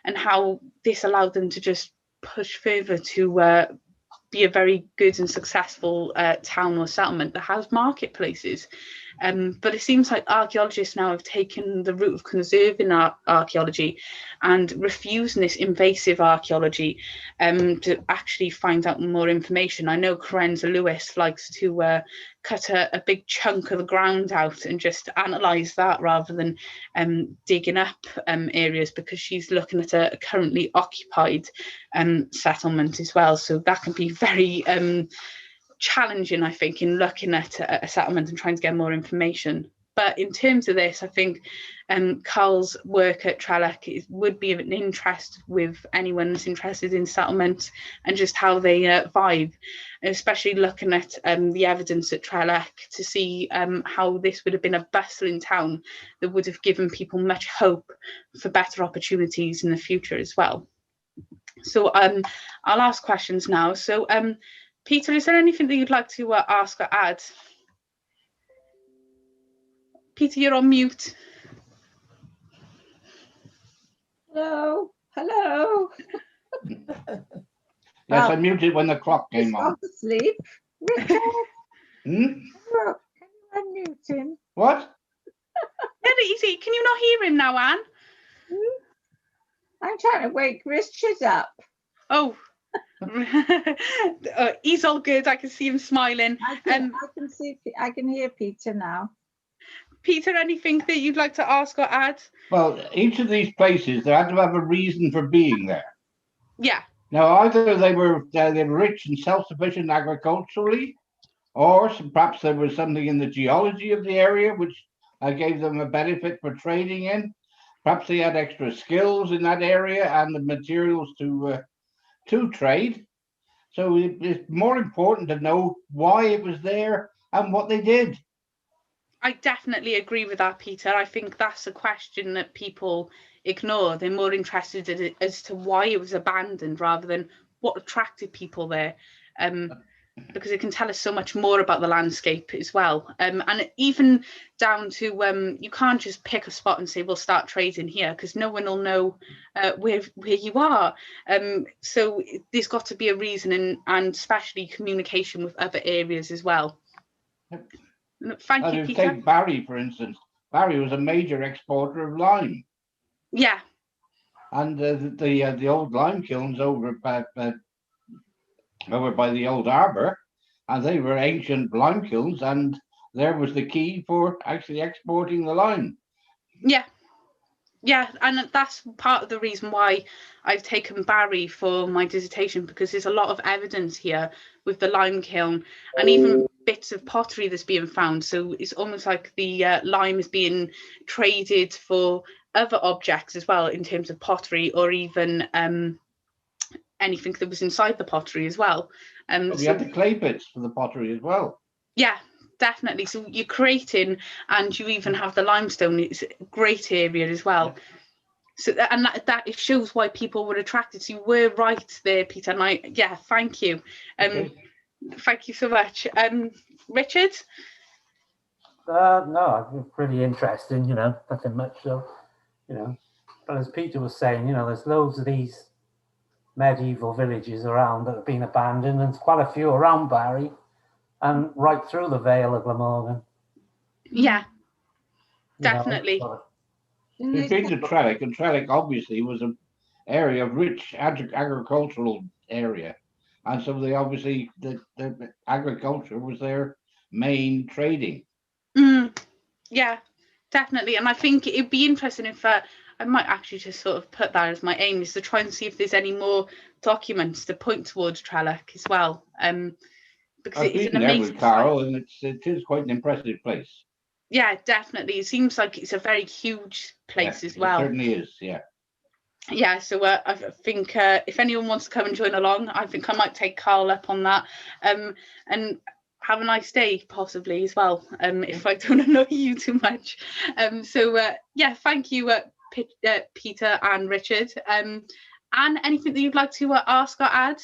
and how this allowed them to just push further to be a very good and successful town or settlement that has marketplaces. But it seems like archaeologists now have taken the route of conserving archaeology and refusing this invasive archaeology to actually find out more information. I know Carenza Lewis likes to cut a big chunk of the ground out and just analyse that rather than digging up areas, because she's looking at a currently occupied settlement as well. So that can be very challenging, I think, in looking at a settlement and trying to get more information. But in terms of this, I think Karl's work at Trellick would be of an interest with anyone that's interested in settlement and just how they vibe, especially looking at the evidence at Trellick to see how this would have been a bustling town that would have given people much hope for better opportunities in the future as well. So I'll ask questions now. So Peter, is there anything that you'd like to ask or add? Peter, you're on mute. Hello, hello. Yes, I muted when the clock came on. Asleep. Richard, Hmm? look, can you unmute him? What? Easy. Can you not hear him now, Anne? I'm trying to wake Richard up. Oh. He's all good. I can see him smiling. I can hear Peter now. Peter, anything that you'd like to ask or add? Well, each of these places, they had to have a reason for being there. Yeah. Now, either they were rich and self-sufficient agriculturally, or perhaps there was something in the geology of the area which gave them a benefit for trading in. Perhaps they had extra skills in that area and the materials to trade. So it's more important to know why it was there and what they did. I definitely agree with that, Peter. I think that's a question that people ignore. They're more interested in it as to why it was abandoned rather than what attracted people there. Because it can tell us so much more about the landscape as well. And even down to, you can't just pick a spot and say, we'll start trading here, because no one will know where you are. So there's got to be a reason, and especially communication with other areas as well. Thank you, Peter. Take Barry, for instance. Barry was a major exporter of lime. Yeah. And the old lime kilns over by the old harbour, and they were ancient lime kilns, and there was the key for actually exporting the lime. Yeah, and that's part of the reason why I've taken Barry for my dissertation, because there's a lot of evidence here with the lime kiln and even bits of pottery that's being found. So it's almost like the lime is being traded for other objects as well, in terms of pottery, or even anything that was inside the pottery as well. We had the clay bits for the pottery as well. Yeah, definitely. So you're creating, and you even have the limestone. It's a great area as well. So and that it shows why people were attracted. So you were right there, Peter. And thank you. Thank you so much. Richard? No, pretty interesting, nothing much so, But as Peter was saying, there's loads of these medieval villages around that have been abandoned, and there's quite a few around Barry and right through the Vale of Glamorgan. Yeah, definitely. We've been to Trellick, and Trellick obviously was an area of rich agricultural area. and so they obviously the agriculture was their main trading. Yeah, definitely. And I think it'd be interesting if I might actually just sort of put that as my aim, is to try and see if there's any more documents to point towards Trelloc as well. Because I've it is been an there amazing with Carl, site. and it is quite an impressive place. Yeah, definitely. It seems like it's a very huge place as well. It certainly is, yeah. Yeah, so I think if anyone wants to come and join along, I think I might take Carl up on that, and have a nice day possibly as well, if I don't annoy you too much. So yeah, thank you, Peter and Richard. Anne, anything that you'd like to ask or add?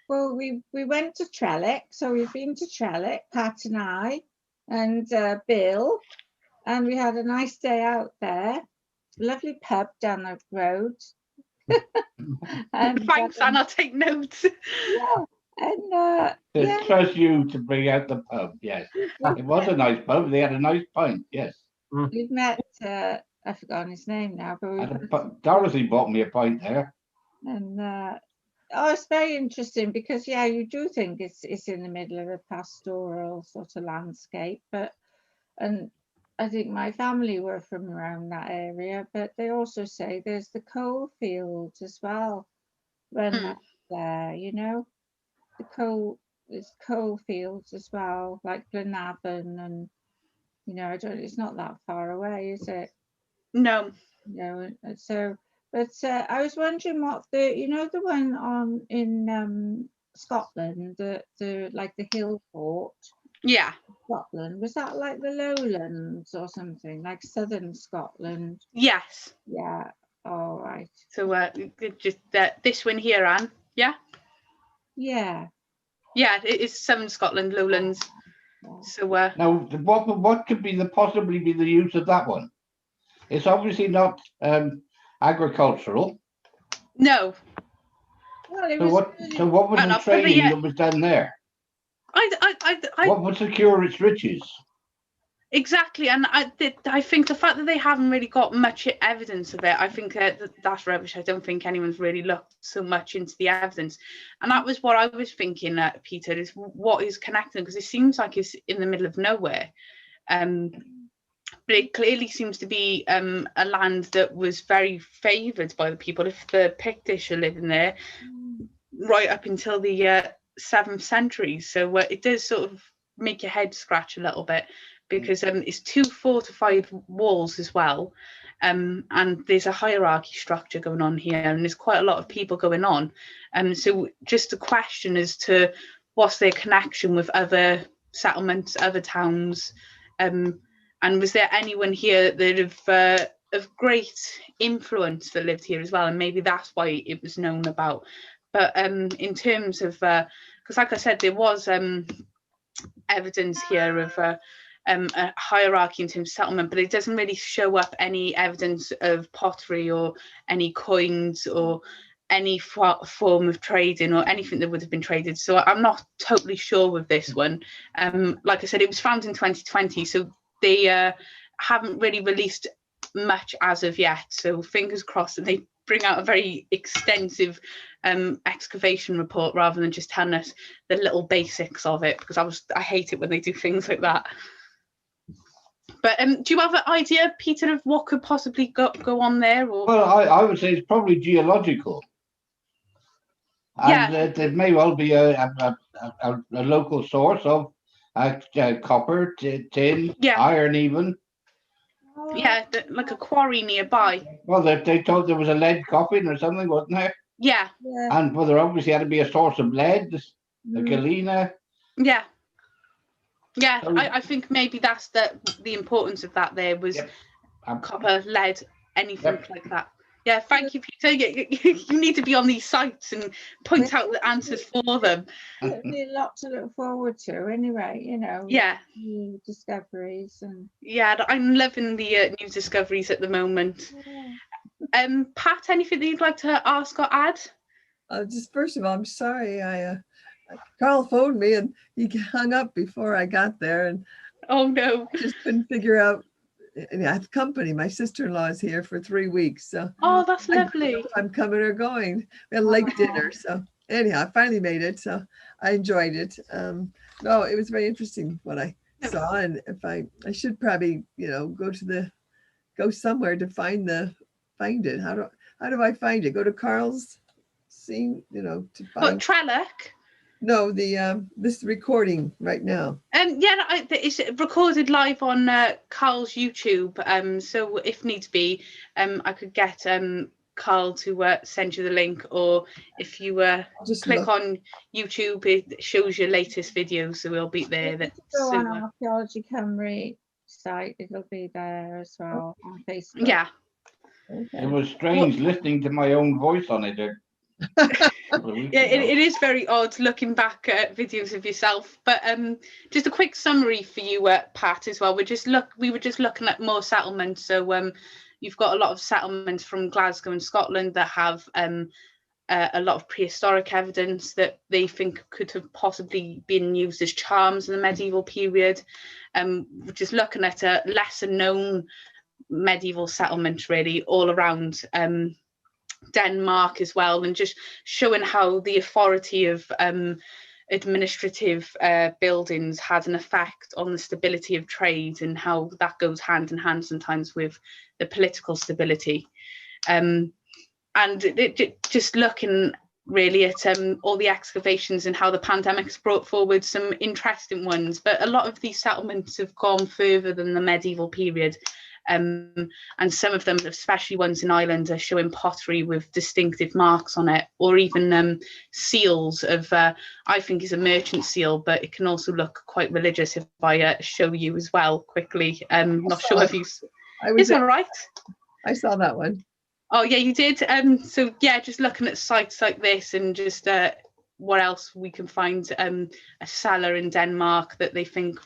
Well, we went to Trelloc, so we've been to Trelloc, Pat and I, and Bill, and we had a nice day out there. Lovely pub down the road. And thanks, Anne, I'll take notes. Yeah, and yeah. Trust you to bring out the pub, yes. It was a nice pub, they had a nice pint, yes. We've met, I've forgotten his name now, but Dorothy bought me a pint there. And oh, it's very interesting because, yeah, you do think it's in the middle of a pastoral sort of landscape, and I think my family were from around that area, but they also say there's the coal fields as well run up there, you know, there's coal fields as well, like Glenavon, and you know, it's not that far away, is it? No. No, so. But I was wondering what the one in Scotland, the like the hill fort. Yeah. Scotland, was that like the Lowlands or something, like southern Scotland? Yes. Yeah. All right. So just this one here, Anne. Yeah. Yeah. Yeah, it is southern Scotland, Lowlands. Yeah. So now, what could possibly be the use of that one? It's obviously not agricultural. No. Well, so what was the training that was done there? What would secure its riches? Exactly, and I think the fact that they haven't really got much evidence of it, I think that's rubbish. I don't think anyone's really looked so much into the evidence, and that was what I was thinking, Peter, is what is connecting, because it seems like it's in the middle of nowhere, but it clearly seems to be a land that was very favoured by the people. If the Pictish are living there right up until the 7th century, so it does sort of make your head scratch a little bit, because it's 2 fortified walls as well, and there's a hierarchy structure going on here, and there's quite a lot of people going on, so just a question as to what's their connection with other settlements, other towns, and was there anyone here that of great influence that lived here as well, and maybe that's why it was known about. But in terms of, because like I said, there was evidence here of a hierarchy in terms of settlement, but it doesn't really show up any evidence of pottery or any coins or any form of trading or anything that would have been traded. So I'm not totally sure with this one. Like I said, it was found in 2020, so they haven't really released much as of yet. So fingers crossed that they bring out a very extensive excavation report rather than just telling us the little basics of it, because I hate it when they do things like that. But do you have an idea, Peter, of what could possibly go on there? Or? Well, I would say it's probably geological. And yeah. There may well be a local source of copper, tin, yeah. iron even. Yeah, like a quarry nearby. Well, they thought there was a lead coffin or something, wasn't there? Yeah. And well, there obviously had to be a source of lead, the galena. Yeah. Yeah, so, I think maybe that's the importance of that there was copper, lead, anything like that. Yeah, thank you, Peter. You need to be on these sites and point out the answers for them. There'll be a lot to look forward to anyway, you know. Yeah. New discoveries. And yeah, I'm loving the new discoveries at the moment. Yeah. Pat, anything that you'd like to ask or add? Just first of all, I'm sorry. Carl phoned me and he hung up before I got there, and oh no, I just couldn't figure out. I have company. My sister-in-law is here for 3 weeks, so oh, that's lovely. I'm coming or going. We had a late dinner, so anyhow, I finally made it, so I enjoyed it. No, it was very interesting what I saw, and if I should probably, you know, go somewhere to find it. How do I find it? Go to Carl's scene, you know, to find. Trellick? No, this recording right now. Yeah, it's recorded live on Carl's YouTube. So if needs be, I could get Carl to send you the link, or if you Just click on YouTube, it shows your latest videos, so we'll be there. Go on Archaeology Cymru site, it'll be there as well on Facebook. Yeah. Okay. It was strange listening to my own voice on it. Yeah, it is very odd looking back at videos of yourself. But just a quick summary for you, Pat, as well. We were just looking at more settlements. So you've got a lot of settlements from Glasgow and Scotland that have a lot of prehistoric evidence that they think could have possibly been used as charms in the medieval period. We're just looking at a lesser known medieval settlement really all around Denmark as well, and just showing how the authority of administrative buildings had an effect on the stability of trade, and how that goes hand in hand sometimes with the political stability. And just looking really at all the excavations and how the pandemic's brought forward some interesting ones, but a lot of these settlements have gone further than the medieval period. And some of them, especially ones in Ireland, are showing pottery with distinctive marks on it, or even seals of, I think is a merchant seal, but it can also look quite religious if I show you as well quickly. Not sure if you... It's all right. I saw that one. Oh yeah, you did. So yeah, just looking at sites like this, and just what else we can find. A cellar in Denmark that they think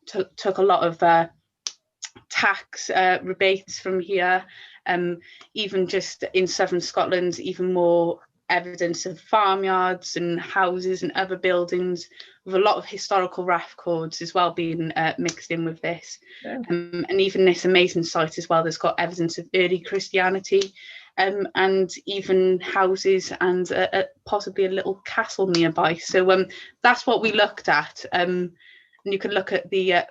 took a lot of tax rebates from here. Even just in southern Scotland, even more evidence of farmyards and houses and other buildings, with a lot of historical records as well being mixed in with this. Yeah. And even this amazing site as well, there's got evidence of early Christianity, and even houses and possibly a little castle nearby. So that's what we looked at, and you can look at the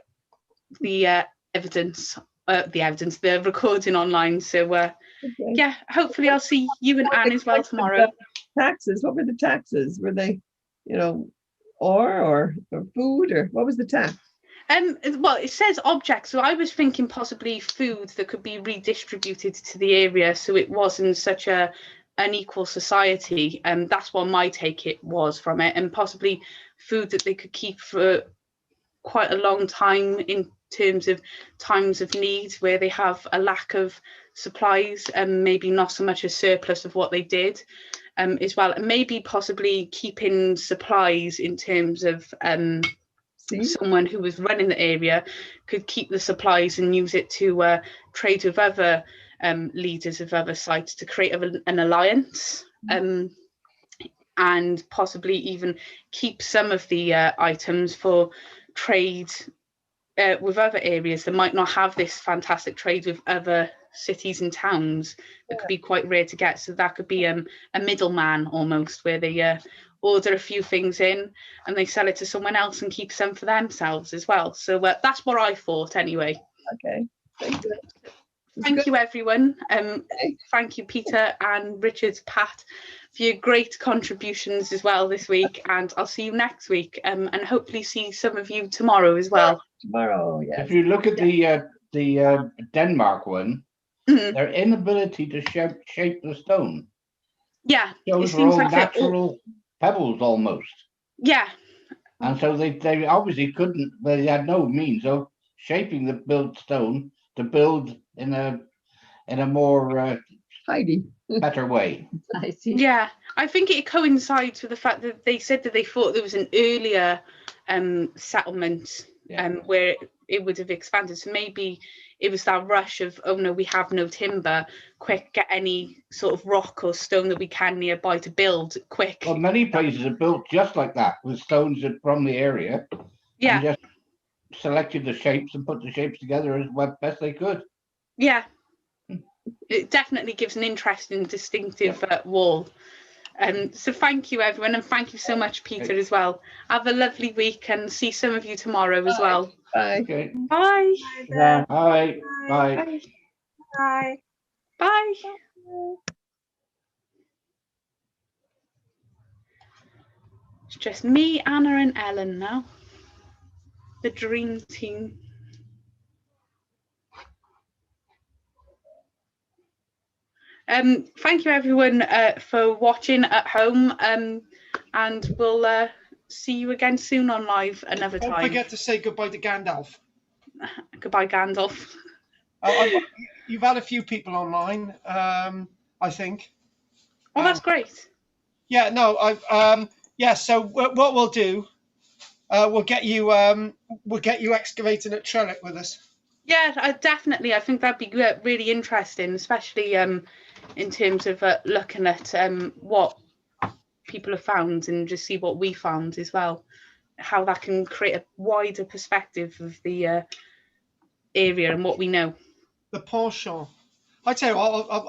recording online. So okay. Yeah, hopefully I'll see you and Anne as well tomorrow. Taxes, what were the taxes? Were they, you know, or food, or what was the tax? Well, it says objects, so I was thinking possibly food that could be redistributed to the area, so it wasn't such a unequal society. That's what my take it was from it, and possibly food that they could keep for quite a long time in terms of times of need where they have a lack of supplies, and maybe not so much a surplus of what they did as well, and maybe possibly keeping supplies in terms of someone who was running the area could keep the supplies and use it to trade with other leaders of other sites to create an alliance, and possibly even keep some of the items for trade with other areas that might not have this fantastic trade with other cities and towns. It could be quite rare to get, so that could be a middleman almost, where they order a few things in and they sell it to someone else and keep some for themselves as well. So that's what I thought anyway. Okay, thank you. Thank you everyone. Thank you Peter and Richard, Pat, for your great contributions as well this week, and I'll see you next week, and hopefully see some of you tomorrow as well. Tomorrow, yes. If you look at the Denmark one, their inability to shape the stone. Yeah, those were all like natural pebbles almost. Yeah. And so they obviously couldn't, they had no means of shaping the built stone to build in a more better way. I see. Yeah, I think it coincides with the fact that they said that they thought there was an earlier settlement where it would have expanded. So maybe it was that rush of, oh no, we have no timber, quick, get any sort of rock or stone that we can nearby to build quick. Well, many places are built just like that, with stones from the area. Yeah. And just selected the shapes and put the shapes together as best they could. Yeah. It definitely gives an interesting, distinctive wall. So thank you, everyone, and thank you so much, Peter, as well. Have a lovely week, and see some of you tomorrow as well. Bye. Okay. Bye. Yeah. Bye. Bye. Bye. Bye. Bye. It's just me, Anna, and Ellen now. The dream team. Thank you, everyone, for watching at home, and we'll see you again soon on live another time. Don't forget to say goodbye to Gandalf. Goodbye, Gandalf. You've had a few people online, I think. Oh, that's great. Yeah, no, yeah. So what we'll do, we'll get you excavating at Trellick with us. Yeah, definitely. I think that'd be really interesting, especially in terms of looking at what people have found and just see what we found as well. How that can create a wider perspective of the area and what we know. The penchant. I tell you what,